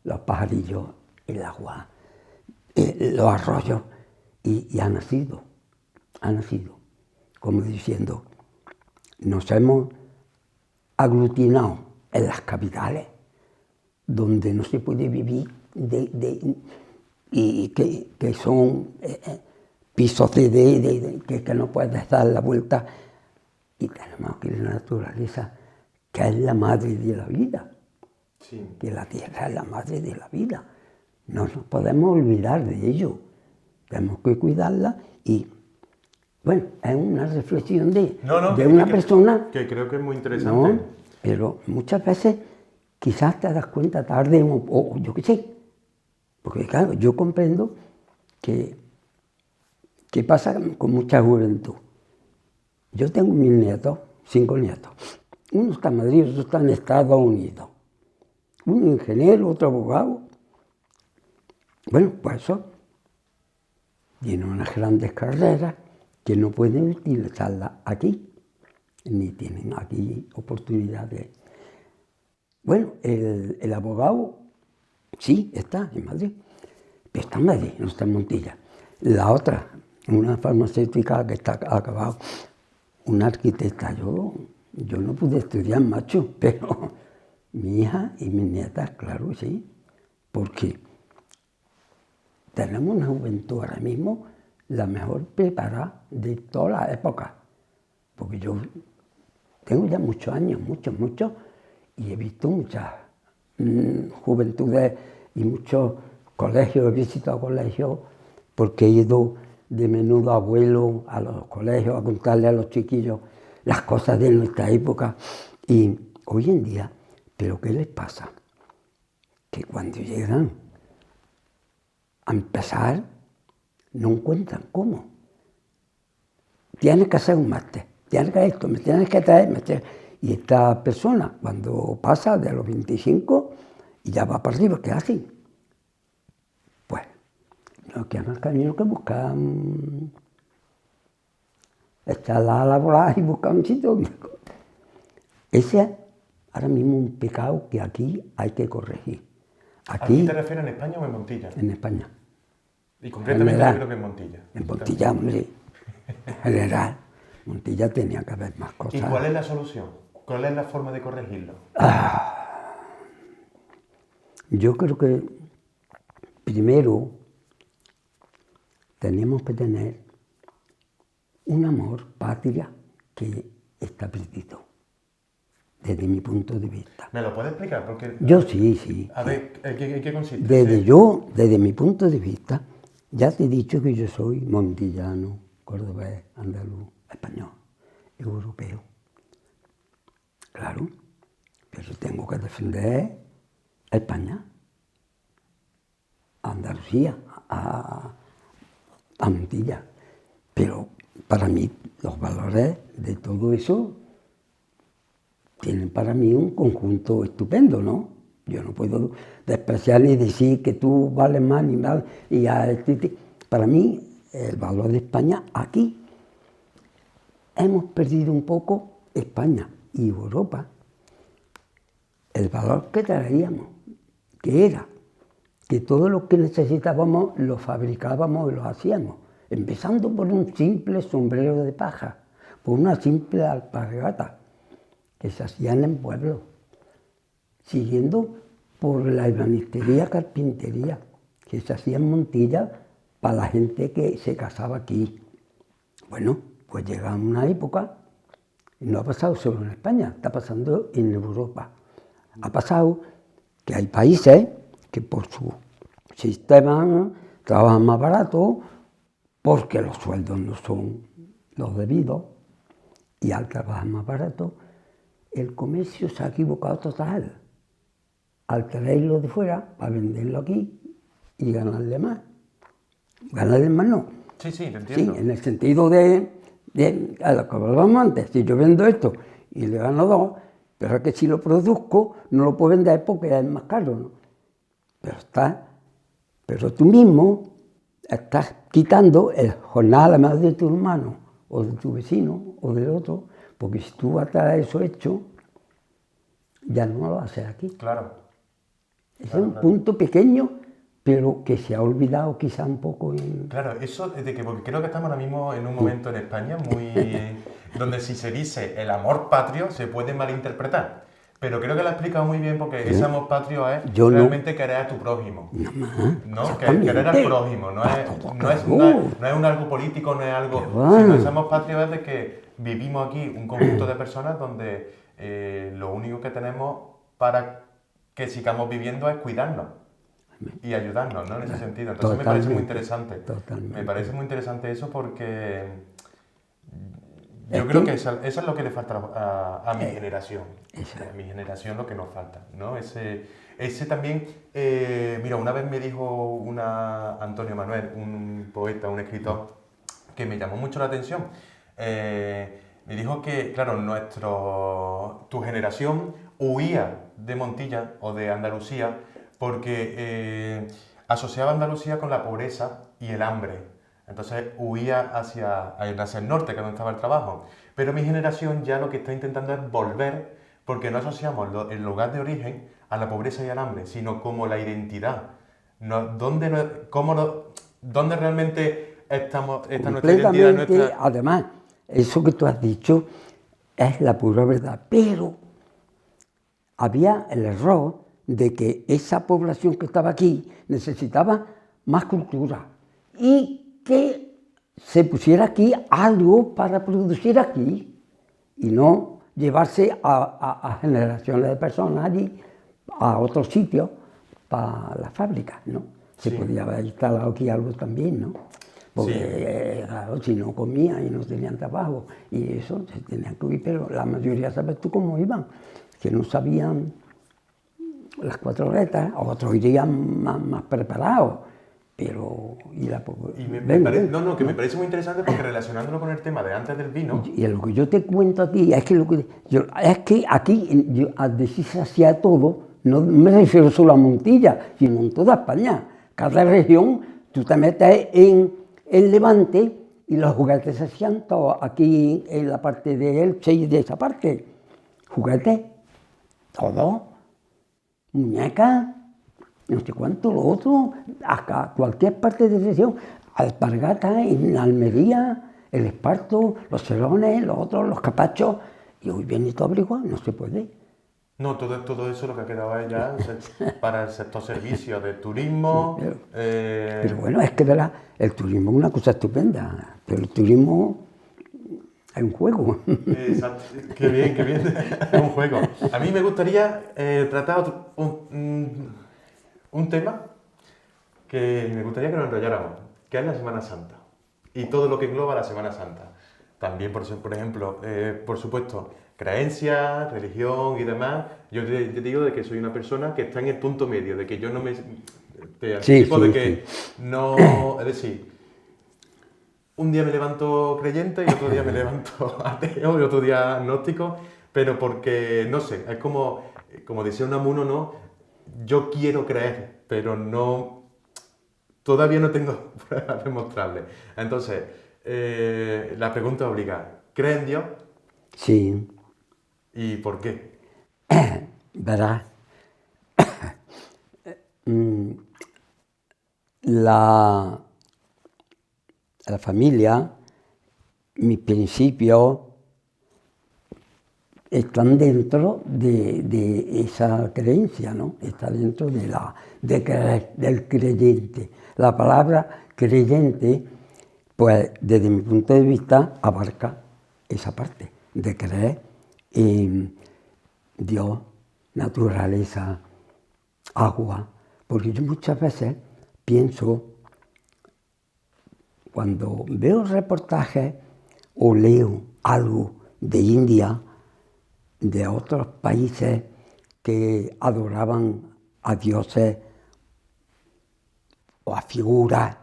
los pajarillos, el agua, los arroyos y ha nacido, como diciendo, nos hemos aglutinado en las capitales, donde no se puede vivir y que son pisos que no puedes dar la vuelta, y tenemos aquí la naturaleza, que es la madre de la vida, Sí. que la tierra es la madre de la vida. No nos podemos olvidar de ello, tenemos que cuidarla y, bueno, es una reflexión de una persona... Que creo que es muy interesante. No, pero muchas veces quizás te das cuenta tarde o yo qué sé, porque claro, yo comprendo que pasa con mucha juventud. Yo tengo mis nietos, 5 nietos. Uno está en Madrid, otro está en Estados Unidos. Un ingeniero, otro abogado. Bueno, pues eso tiene unas grandes carreras que no pueden utilizarlas aquí, ni tienen aquí oportunidades. Bueno, el abogado sí está en Madrid, pero está en Madrid, no está en Montilla. La otra, una farmacéutica que está acabado, una arquitecta. Yo no pude estudiar, macho, pero mi hija y mis nietas, claro, sí, porque tenemos una juventud ahora mismo la mejor preparada de todas las épocas, porque yo tengo ya muchos años, muchos, y he visto muchas juventudes y muchos colegios, he visitado colegios, porque he ido de menudo abuelo a los colegios a contarle a los chiquillos las cosas de nuestra época. Y hoy en día, ¿pero qué les pasa? Que cuando llegan a empezar, no encuentran cómo. Tienes que hacer un máster, tienes que esto, me tienes que traer. Y esta persona, cuando pasa de los 25 y ya va para arriba, ¿qué hacen? Pues, no queda más camino que buscar, echarla a la bola y buscar un sitio donde... Ese es ahora mismo un pecado que aquí hay que corregir. ¿Aquí te refieres en España o en Montilla? En España. Y concretamente yo creo que en Montilla. En Montilla, hombre, en general. Montilla tenía que haber más cosas. ¿Y cuál es la solución? ¿Cuál es la forma de corregirlo? Yo creo que primero tenemos que tener un amor patria que está perdido, desde mi punto de vista. ¿Me lo puedes explicar? Porque, yo sí. A ver, ¿en qué consiste? Desde mi punto de vista, ya te he dicho que yo soy montillano, cordobés, andaluz, español, europeo. Claro, pero tengo que defender a España, a Andalucía, a Montilla. Pero para mí los valores de todo eso tienen para mí un conjunto estupendo, ¿no? Yo no puedo despreciar ni decir que tú vales más ni mal. Para mí, el valor de España, aquí hemos perdido un poco España y Europa. El valor que traíamos, que era que todo lo que necesitábamos lo fabricábamos y lo hacíamos, empezando por un simple sombrero de paja, por una simple alpargata que se hacían en pueblos, siguiendo por la ebanistería, carpintería, que se hacía en Montilla para la gente que se casaba aquí. Bueno, pues llega una época, y no ha pasado solo en España, está pasando en Europa. Ha pasado que hay países que por su sistema trabajan más barato, porque los sueldos no son los debidos, y al trabajar más barato, el comercio se ha equivocado total. Al traerlo de fuera, para venderlo aquí y ganarle más. Ganarle más no. Sí, te entiendo. Sí, en el sentido de a lo que hablábamos antes, si yo vendo esto y le gano 2, pero es que si lo produzco no lo puedo vender porque es más caro, ¿no? Pero tú mismo estás quitando el jornal además de tu hermano, o de tu vecino, o del otro, porque si tú vas a traer eso hecho, ya no lo haces aquí. Claro. Ese es un punto pequeño pero que se ha olvidado quizá un poco. Claro, eso de que, porque creo que estamos ahora mismo en un momento en España muy donde si se dice el amor patrio se puede malinterpretar. Pero creo que lo ha explicado muy bien porque ese amor patrio es realmente querer a tu prójimo. ¿No? Querer al prójimo, no es un algo político, no es algo... Sino ese amor patrio es de que vivimos aquí un conjunto de personas donde lo único que tenemos para que sigamos viviendo es cuidarnos y ayudarnos, ¿no? En ese sentido. Entonces me parece muy interesante. Me parece muy interesante eso porque... Yo creo que eso es lo que le falta a mi generación. A mi generación lo que nos falta, ¿no? Ese también... mira, una vez me dijo Antonio Manuel, un poeta, un escritor, que me llamó mucho la atención. Me dijo que, claro, tu generación huía de Montilla o de Andalucía porque asociaba Andalucía con la pobreza y el hambre. Entonces huía hacia el norte, que es donde estaba el trabajo. Pero mi generación ya lo que está intentando es volver, porque no asociamos el lugar de origen a la pobreza y al hambre, sino como la identidad. ¿Dónde realmente está nuestra identidad? Además, eso que tú has dicho es la pura verdad. Pero había el error de que esa población que estaba aquí necesitaba más cultura. Y que se pusiera aquí algo para producir aquí y no llevarse a generaciones de personas allí a otros sitios para la fábrica, ¿no? Se podía haber instalado aquí algo también, ¿no? Porque claro, si no comían y no tenían trabajo y eso, se tenían que huir, pero la mayoría, ¿sabes tú cómo iban? Que no sabían las 4 letras, otros irían más preparados. Pero... me parece muy interesante porque relacionándolo con el tema de antes del vino... Y lo que yo te cuento a ti es que aquí, al decirse así a todo, no me refiero solo a Montilla, sino en toda España. Cada región, tú te metes en Levante y los juguetes se hacían todos aquí en la parte de Elche y de esa parte. Juguetes, todo, muñecas, no sé cuánto, lo otro, hasta cualquier parte de la región, alpargatas en Almería, el esparto, los celones, los otros, los capachos, y hoy viene todo averiguado, no se puede. No, todo eso lo que ha quedado es ya para el sector servicio de turismo. Sí, pero bueno, es que el turismo es una cosa estupenda, pero el turismo es un juego. Exacto, qué bien, es un juego. A mí me gustaría tratar un tema que me gustaría que nos enrolláramos, que es la Semana Santa y todo lo que engloba la Semana Santa. También, por ejemplo, por supuesto, creencias, religión y demás. Yo te digo de que soy una persona que está en el punto medio, de que yo no me... no... Es decir, un día me levanto creyente y otro día me levanto ateo y otro día agnóstico, pero porque, no sé, es como decía Unamuno, ¿no? Yo quiero creer, pero no... Todavía no tengo pruebas demostrables. Entonces, la pregunta obliga, ¿crees en Dios? Sí. ¿Y por qué? Verás, la familia, mis principios, están dentro de esa creencia, ¿no? Está dentro del creyente. La palabra creyente, pues desde mi punto de vista, abarca esa parte de creer en Dios, naturaleza, agua. Porque yo muchas veces pienso, cuando veo reportajes o leo algo de India, de otros países que adoraban a dioses o a figuras,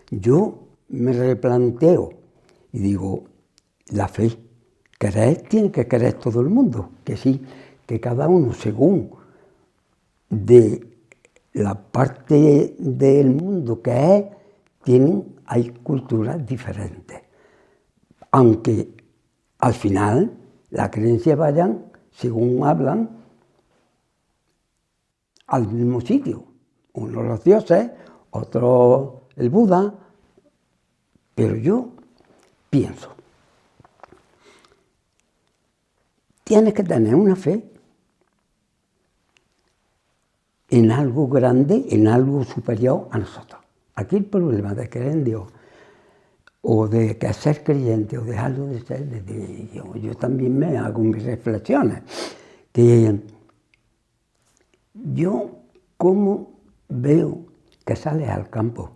yo me replanteo y digo, la fe, creer tiene que creer todo el mundo, que sí, que cada uno según de la parte del mundo que es, hay culturas diferentes, aunque al final las creencias vayan, según hablan, al mismo sitio. unos los dioses, otros el Buda, pero yo pienso, tienes que tener una fe en algo grande, en algo superior a nosotros. Aquí el problema de creer en Dios, o de que ser creyente, o dejarlo de ser, yo también me hago mis reflexiones, que yo como veo que sales al campo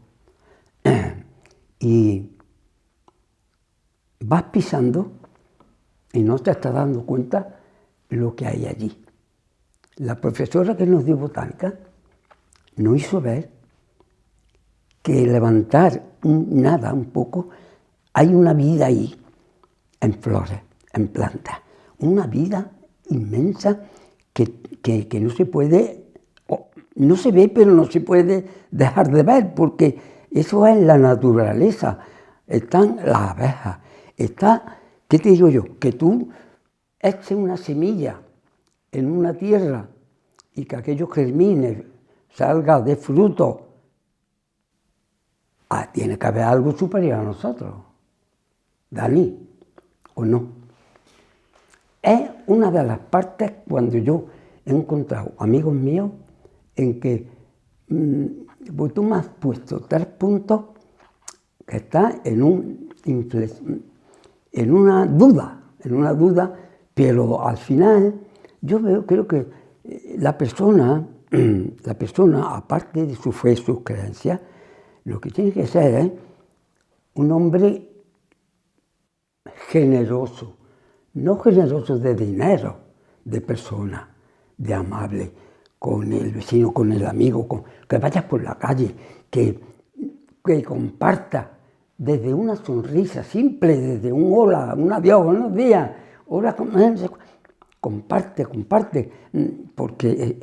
y vas pisando y no te estás dando cuenta lo que hay allí. La profesora que nos dio botánica nos hizo ver que levantar nada un poco, hay una vida ahí, en flores, en plantas, una vida inmensa que no se puede, no se ve, pero no se puede dejar de ver, porque eso es la naturaleza. Están las abejas, está, ¿qué te digo yo? Que tú eches una semilla en una tierra y que aquello germine, salga de fruto. Tiene que haber algo superior a nosotros, Dani, ¿o no? Es una de las partes cuando yo he encontrado amigos míos en que pues tú me has puesto 3 puntos que están en una duda, pero al final yo creo que la persona, aparte de su fe, sus creencias, lo que tiene que ser es un hombre generoso, no generoso de dinero, de persona, de amable, con el vecino, con el amigo, que vayas por la calle, que comparta desde una sonrisa simple, desde un hola, un adiós, buenos días, hola, comparte, porque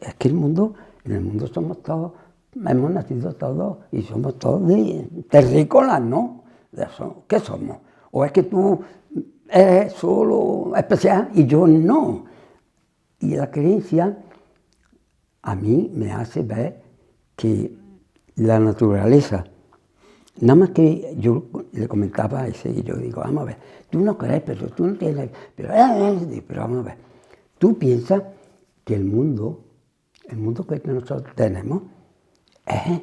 es que en el mundo somos todos, hemos nacido todos y somos todos terrícolas, ¿no? ¿Qué somos? ¿O es que tú eres solo especial y yo no? Y la creencia a mí me hace ver que la naturaleza, nada más que yo le comentaba a ese, y yo digo, vamos a ver, tú no crees, pero tú no tienes, pero vamos a ver, tú piensas que el mundo que nosotros tenemos, es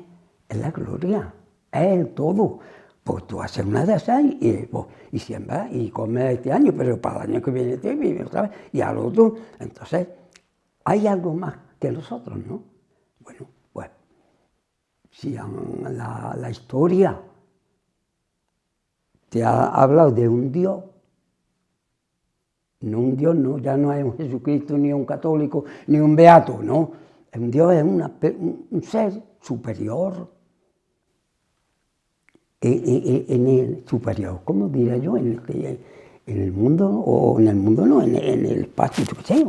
la gloria, es el todo. Pues tú haces una de esas y siembras y comes este año, pero para el año que viene te vives otra vez y al otro. Entonces, hay algo más que nosotros, ¿no? Bueno, pues, si la historia te ha hablado de un Dios, no, ya no es un Jesucristo, ni un católico, ni un beato, no. Un Dios es un ser superior, en el superior, ¿cómo diría yo? En el mundo, o en el mundo no, en el espacio, yo qué sé,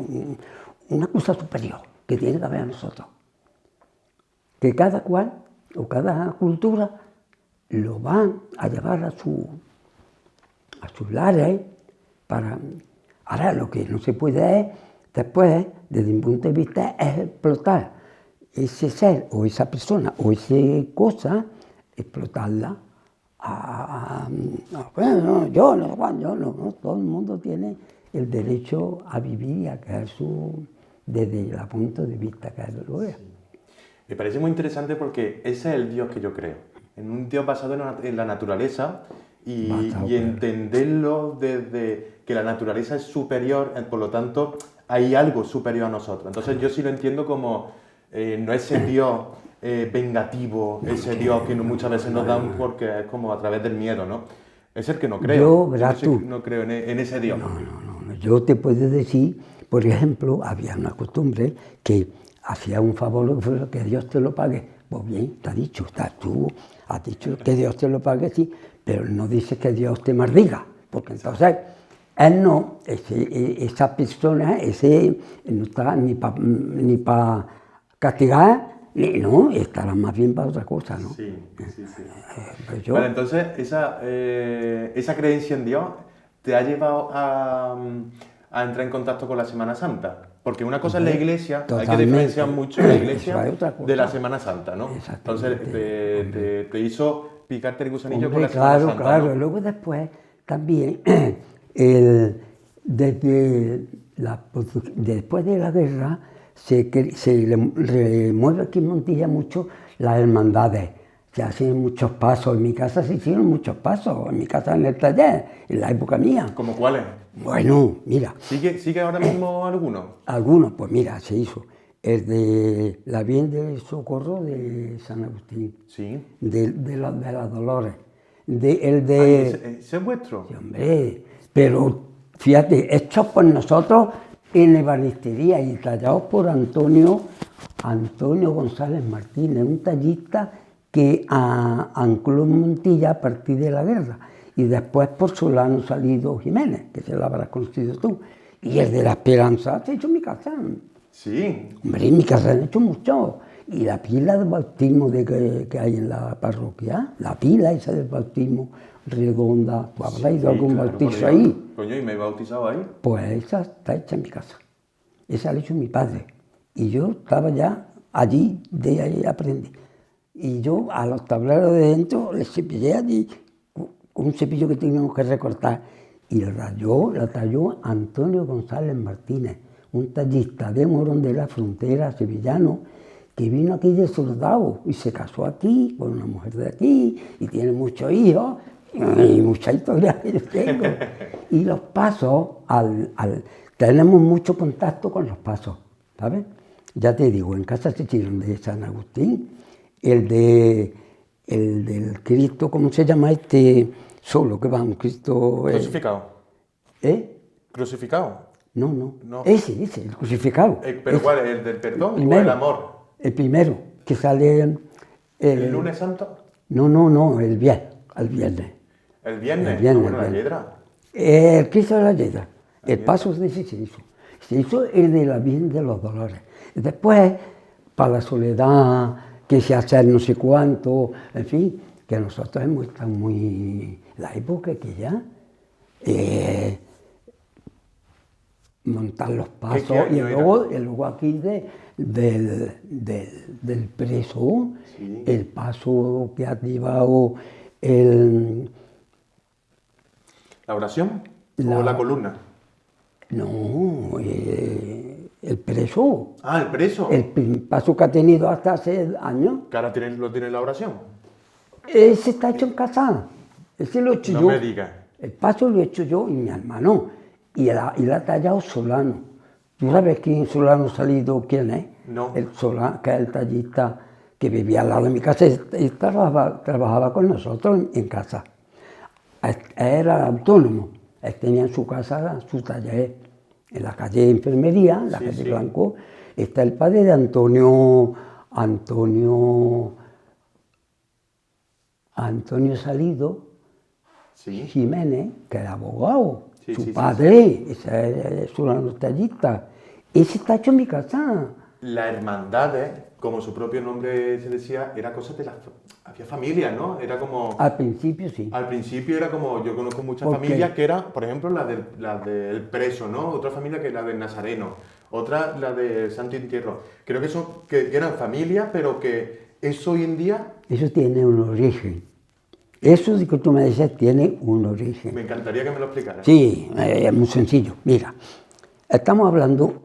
una cosa superior que tiene que haber a nosotros. Que cada cual, o cada cultura, lo van a llevar a sus lares para... Ahora, lo que no se puede es, después, desde mi punto de vista, es explotar ese ser, o esa persona, o esa cosa, explotarla. Bueno, yo no, todo el mundo tiene el derecho a vivir y a crear desde el punto de vista que lo vea. Me parece muy interesante porque ese es el Dios que yo creo, en un Dios basado en la naturaleza y entenderlo desde que la naturaleza es superior, por lo tanto hay algo superior a nosotros. Entonces yo sí lo entiendo como no ese Dios vengativo, ese Dios que muchas veces nos dan porque es como a través del miedo, ¿no? Es el que no creo. Yo no creo en ese Dios. No. Yo te puedo decir, por ejemplo, había una costumbre que hacía un favor que Dios te lo pague. Pues bien, te ha dicho, tú has dicho que Dios te lo pague, sí, pero no dices que Dios te maldiga, porque entonces él no, esa persona, no está ni para castigar, no, estará más bien para otra cosa, ¿no? Sí. Vale, entonces esa creencia en Dios te ha llevado a entrar en contacto con la Semana Santa? Porque una cosa es la iglesia, hay que Totalmente. diferenciar mucho la Eso iglesia es otra cosa. de la Semana Santa, ¿no? Entonces Exactamente, te hizo picarte el gusanillo con Hombre, la Semana claro, Santa, claro. ¿no? Luego después también, después de la guerra, se remueve aquí en Montilla mucho las hermandades. Se hacen muchos pasos. En mi casa se hicieron muchos pasos. En mi casa, en el taller, en la época mía. ¿Cómo cuáles? Bueno, mira, ¿Sigue ahora mismo alguno? algunos, pues mira, se hizo. El de la Virgen del Socorro de San Agustín, Sí. de las Dolores, el Ay, de... ¿ese es vuestro? Sí, hombre, pero fíjate, hechos por nosotros en ebanistería y tallados por Antonio González Martínez, un tallista que ancló en Montilla a partir de la guerra, y después por Solano Salido Jiménez, que se lo habrás conocido tú, y el de la Esperanza se ha hecho en mi casa. Sí. Hombre, en mi casa han hecho mucho. Y la pila de bautismo que hay en la parroquia, la pila esa del bautismo redonda, ¿tú habrás ido a algún claro, bautizo coño. ahí? Coño, ¿y me he bautizado ahí? Pues esa está hecha en mi casa. Esa la ha hecho mi padre. Y yo estaba ya allí, de ahí aprendí. Y yo a los tableros de dentro les cepillé allí con un cepillo que teníamos que recortar. Y la talló Antonio González Martínez, un tallista de Morón de la Frontera, sevillano, que vino aquí de soldado y se casó aquí con una mujer de aquí y tiene muchos hijos y mucha historia que yo tengo. Y los pasos, tenemos mucho contacto con los pasos, ¿sabes? Ya te digo, en casa se hicieron de San Agustín, el del Cristo, ¿cómo se llama este? Solo, que va, un Cristo... ¿Crucificado? ¿Crucificado? No. Ese, el crucificado. ¿Pero cuál es? ¿El del perdón primero, o el amor? El primero, que sale... ¿El lunes santo? No, el viernes. ¿El viernes? El viernes, Bueno, el la viernes. hiedra. El Cristo de la Yedra. El paso de ese se hizo. Se hizo el de la Virgen de los Dolores. Después, para la soledad, que se hace no sé cuánto, en fin, que nosotros hemos estado muy... La época que ya... montar los pasos, ¿Qué y luego aquí del preso, Sí. el paso que ha llevado el... ¿La oración? ¿O la columna? No, el preso, Ah, el preso. el paso que ha tenido hasta hace años, ¿Que ahora lo tiene la oración? ese está hecho en casa, ese lo he hecho No yo. me digas. El paso lo he hecho yo y mi hermano, y la ha tallado Solano. ¿Tú sabes quién Solano Salido quién es? No. El Solano, que es el tallista que vivía al lado de mi casa y trabajaba con nosotros en casa. Era autónomo, él tenía en su casa su taller, en la calle Enfermería, en la calle sí. Blanco, está el padre de Antonio Salido Sí. Jiménez, que era abogado, Sí, su sí, padre, ese es un tallista, ese está hecho en mi casa. La hermandad, como su propio nombre se decía, era cosa de había familias, ¿no? Era como... Al principio sí. Al principio era como, yo conozco muchas ¿Por qué? familias que era, por ejemplo, la del preso, ¿no? Otra familia que la del Nazareno, otra la de Santo Entierro. Creo que eran familias, pero que eso hoy en día Eso tiene un origen. Eso de que tú me dices tiene un origen. me encantaría que me lo explicaras. Sí, es muy sencillo. Mira, estamos hablando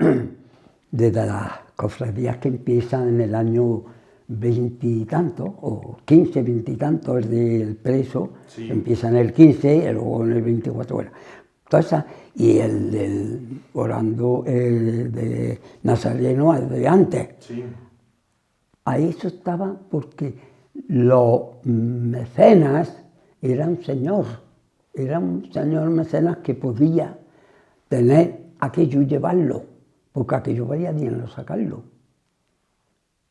de las cofradías que empiezan en el año 20 y tanto, o 15, 20 y tanto, el del preso, Sí. empieza en el 15 y luego en el 24. Bueno, toda esa, y el del orando, el de Nazareno, el de antes. Sí. Ahí eso estaba porque los mecenas eran un señor mecenas que podía tener aquello y llevarlo, porque aquello valía dinero sacarlo.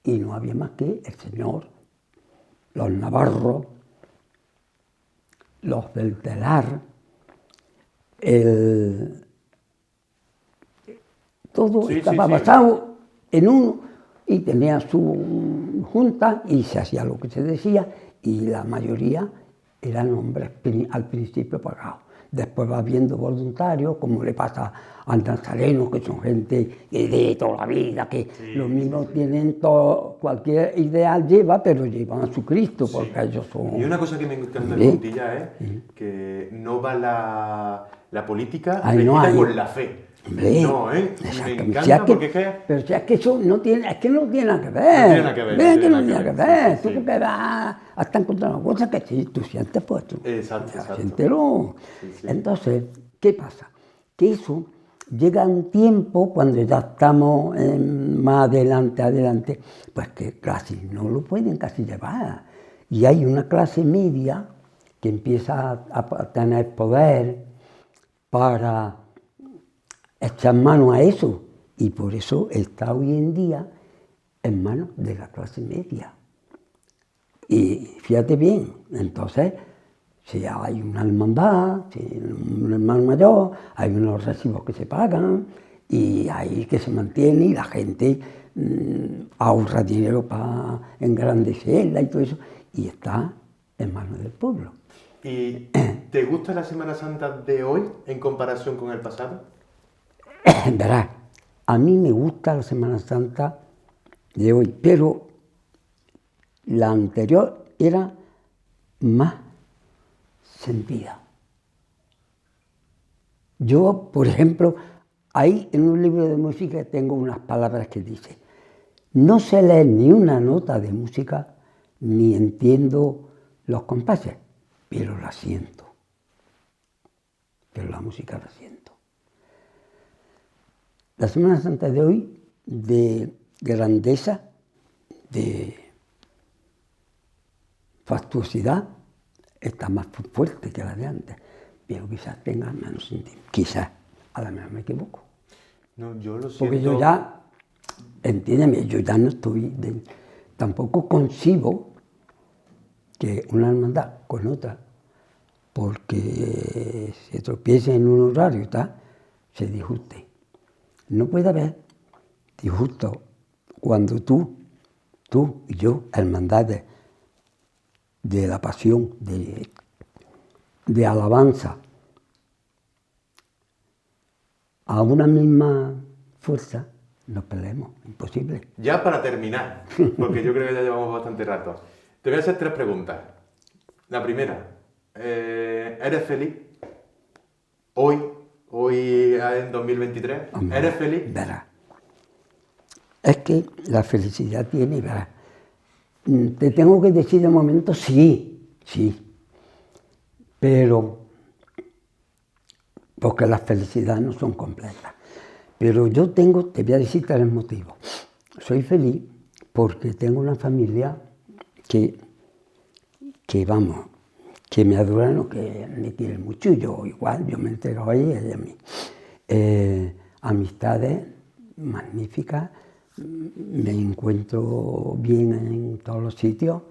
Y no había más que el señor, los navarros, los del telar, todo Sí, estaba sí. basado en uno y tenía su junta y se hacía lo que se decía y la mayoría eran hombres al principio pagados. después vas viendo voluntarios, como le pasa al nazareno, que son gente de toda la vida, que los mismos tienen todo, cualquier ideal lleva, pero llevan a su Cristo, porque ellos son... Y una cosa que me encanta de Montilla es que no va la política regida por la fe. Hombre, no, ¿eh? Me encanta si es que, porque es que... Pero si es que eso no tiene, es que no tiene nada que ver. No tiene nada que ver. Ven que no tiene nada que ver. Sí, Tú sí. porque vas hasta encontrar una cosa que sí, tú sientes, pues tú. Exacto. Siéntelo. Sí, sí. Entonces, ¿qué pasa? Que eso llega un tiempo, cuando ya estamos más adelante, pues que casi no lo pueden casi llevar. Y hay una clase media que empieza a tener poder para echar mano a eso, y por eso está hoy en día en manos de la clase media. Y fíjate bien, entonces, si hay una hermandad, si hay un hermano mayor, hay unos recibos que se pagan, y ahí que se mantiene, y la gente ahorra dinero para engrandecerla y todo eso, y está en manos del pueblo. ¿Y te gusta la Semana Santa de hoy en comparación con el pasado? Verás, a mí me gusta la Semana Santa de hoy, pero la anterior era más sentida. Yo, por ejemplo, ahí en un libro de música tengo unas palabras que dice: no sé leer ni una nota de música, ni entiendo los compases, pero la siento. Pero la música la siento. La Semana Santa de hoy, de grandeza, de fastuosidad, está más fuerte que la de antes, pero quizás tenga menos sentido. Quizás, a lo mejor me equivoco. No, yo lo siento. Porque yo ya, entiéndeme, yo ya no estoy, tampoco concibo que una hermandad con otra, porque se tropiece en un horario y tal, se disguste. No puede haber disgusto cuando tú y yo, hermandades de la pasión, de alabanza, a una misma fuerza, nos peleemos, imposible. Ya para terminar, porque yo creo que ya llevamos bastante rato, te voy a hacer 3 preguntas. La primera, ¿eres feliz? Hoy en 2023, Hombre, ¿eres feliz? Verás. Es que la felicidad tiene, verás. Te tengo que decir de momento sí, pero porque las felicidades no son completas. Pero yo te voy a decir 3 motivos. Soy feliz porque tengo una familia que vamos, que me adoran, que me quieren mucho, yo igual, yo me entero a ella y a mí. Amistades magníficas, me encuentro bien en todos los sitios,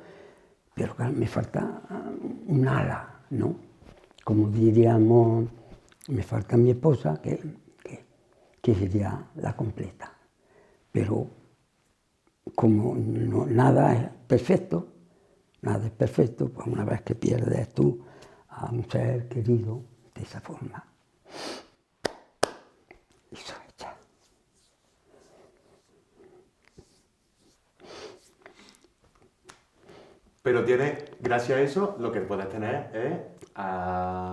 pero claro, me falta un ala, ¿no? Como diríamos, me falta mi esposa, que sería la completa. Pero como nada es perfecto, pues una vez que pierdes tú a un ser querido de esa forma, eso echa. Pero gracias a eso, lo que puedes tener es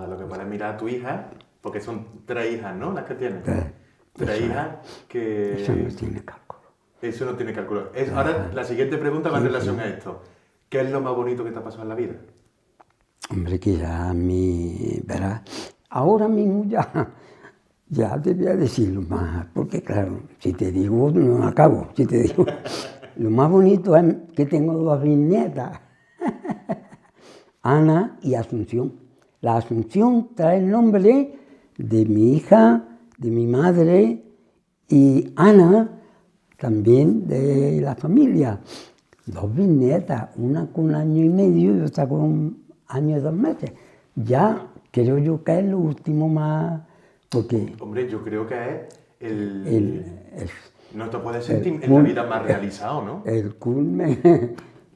lo que puedes mirar a tu hija, porque son 3 hijas, ¿no? Las que tienes. 3 hijas que... Eso no tiene cálculo. Eso no tiene cálculo. Ahora, la siguiente pregunta va en relación a esto. ¿Qué es lo más bonito que te ha pasado en la vida? Hombre, que ya verás, ahora mismo ya te voy a decirlo más, porque claro, si te digo, no acabo, si te digo, lo más bonito es que tengo 2 bisnietas, Ana y Asunción. La Asunción trae el nombre de mi hija, de mi madre, y Ana también de la familia. 2 bisnietas, una con 1 año y medio y otra con 1 año y 2 meses. Ya creo yo que es lo último más, porque... Hombre, yo creo que es no te puedes el sentir en la vida más realizado, ¿no? El culmen,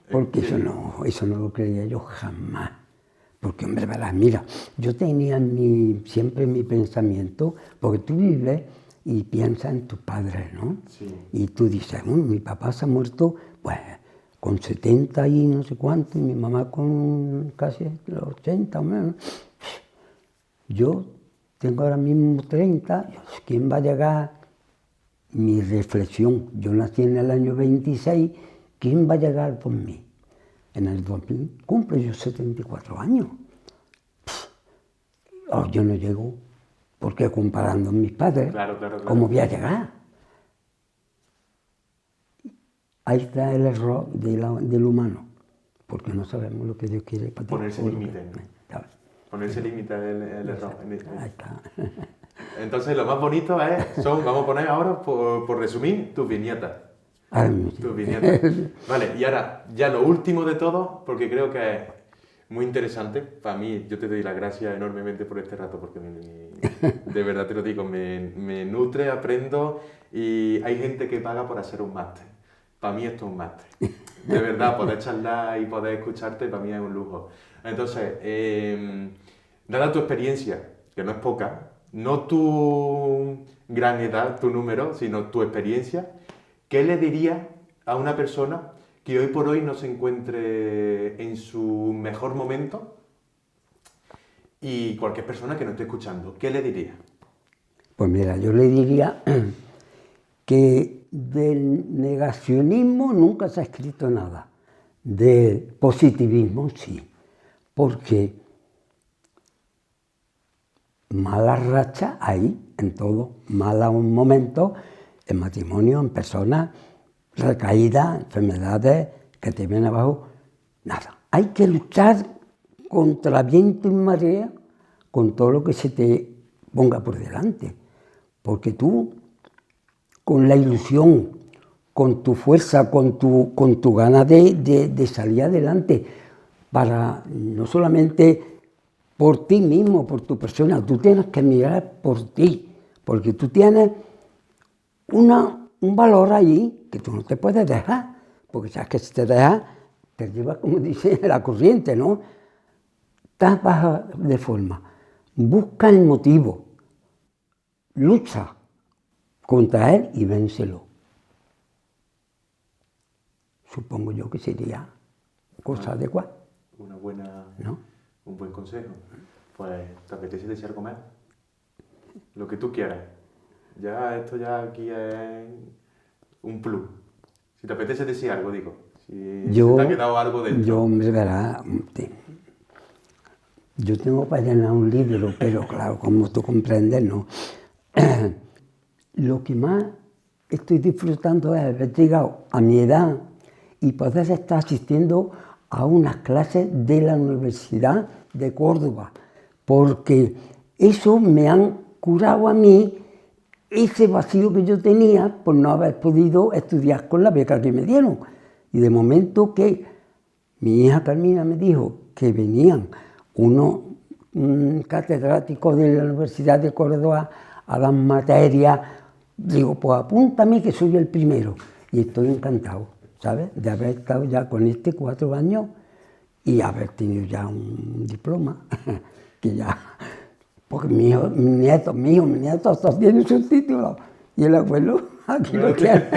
porque eso no lo creía yo jamás. Porque, hombre, verás, mira, yo tenía siempre mi pensamiento, porque tú vives y piensas en tus padres, ¿no? Sí. Y tú dices, mi papá se ha muerto, pues, con 70 y no sé cuánto, y mi mamá con casi los 80 o menos. Yo tengo ahora mismo 30, ¿quién va a llegar? Mi reflexión, yo nací en el año 26, ¿quién va a llegar por mí? En el 2000 cumplo yo 74 años. Yo no llego, porque comparando a mis padres, Claro. ¿cómo voy a llegar? Ahí está el error del humano, porque no sabemos lo que Dios quiere para ti. Ponerse límites, ¿no? ¿Sabes? Ponerse límite es el error. Ahí está. Entonces, lo más bonito vamos a poner ahora, por resumir, tus viñetas. Tus viñetas. Vale, y ahora, ya lo último de todo, porque creo que es muy interesante. Para mí, yo te doy las gracias enormemente por este rato, porque de verdad te lo digo, me nutre, aprendo, y hay gente que paga por hacer un máster. Para mí esto es un máster. De verdad, poder charlar y poder escucharte, para mí es un lujo. Entonces, dada tu experiencia, que no es poca, no tu gran edad, tu número, sino tu experiencia, ¿qué le dirías a una persona que hoy por hoy no se encuentre en su mejor momento? Y cualquier persona que no esté escuchando, ¿qué le dirías? Pues mira, yo le diría que del negacionismo nunca se ha escrito nada, del positivismo sí, porque malas rachas hay en todo, malos momentos en matrimonio, en personas, recaídas, enfermedades que te vienen abajo, nada. Hay que luchar contra viento y marea con todo lo que se te ponga por delante, porque tú, con la ilusión, con tu fuerza, con tu ganas de salir adelante, para no solamente por ti mismo, por tu persona, tú tienes que mirar por ti, porque tú tienes un valor ahí que tú no te puedes dejar, porque sabes que si te dejas, te lleva, como dice, la corriente, ¿no? Estás baja de forma, busca el motivo, lucha contra él y vénselo. Supongo yo que sería cosa adecuada. ¿No? Un buen consejo. Pues, ¿te apetece desear comer? Lo que tú quieras. Esto aquí es un plus. Si te apetece decir algo, digo. Si se te ha quedado algo dentro. Yo, hombre, verá, yo tengo para llenar un libro, pero claro, como tú comprendes, no. Lo que más estoy disfrutando es haber llegado a mi edad y poder estar asistiendo a unas clases de la Universidad de Córdoba, porque eso me han curado a mí ese vacío que yo tenía por no haber podido estudiar con la beca que me dieron. Y de momento que mi hija Carmina me dijo que venían unos catedráticos de la Universidad de Córdoba a dar materias, digo, pues apúntame que soy el primero. Y estoy encantado, ¿sabes? De haber estado ya con 4 años y haber tenido ya un diploma, que ya, porque mis nietos todos tienen sus títulos, y el abuelo aquí lo quiere.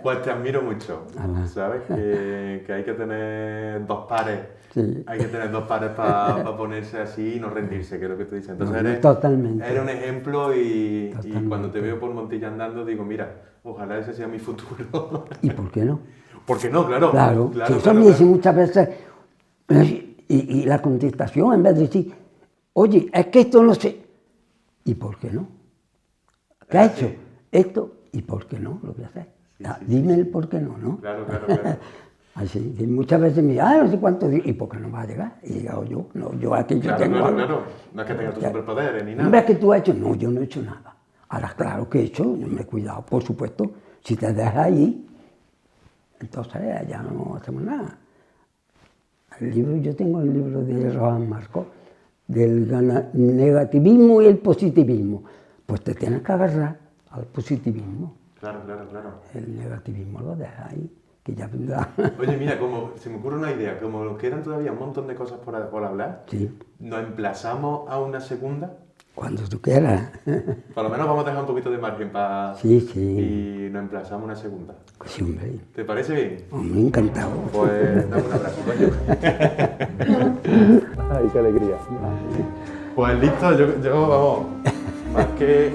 Pues te admiro mucho, ¿sabes? Que hay que tener dos pares, sí. Hay que tener dos pares para ponerse así y no rendirse, que es lo que tú dices. Entonces eres un ejemplo y cuando te veo por Montilla andando digo, mira, ojalá ese sea mi futuro. ¿Y por qué no? ¿Por qué no? Claro. Claro, eso me dice muchas veces, y la contestación, en vez de decir, oye, es que esto no sé, ¿y por qué no? ¿Qué ha hecho? Esto, ¿y por qué no lo voy a hacer? Dime el por qué no, ¿no? Claro. Así, y muchas veces me dicen, no sé cuánto, ¿y por qué no va a llegar? Y he llegado yo, no, yo aquí yo tengo algo. Claro, no es que tengas tus superpoderes ni nada. ¿Ves que tú has hecho? No, yo no he hecho nada. Ahora, claro que he hecho, yo me he cuidado, por supuesto, si te dejas ahí, entonces ya no hacemos nada. Yo tengo el libro de Rohan Marcos, del negativismo y el positivismo. Pues te tienes que agarrar al positivismo. Claro. El negativismo lo dejas ahí que ya vendrá. Oye, mira, como se me ocurre una idea, como nos quedan todavía un montón de cosas por hablar, Sí, ¿nos emplazamos a una segunda? cuando tú quieras. Por lo menos vamos a dejar un poquito de margen para... Sí, sí. Y nos emplazamos a una segunda. Sí, hombre. ¿Te parece bien? Hombre, encantado. Pues dame un abrazo, coño. Ay, qué alegría. Pues listo, yo vamos, más que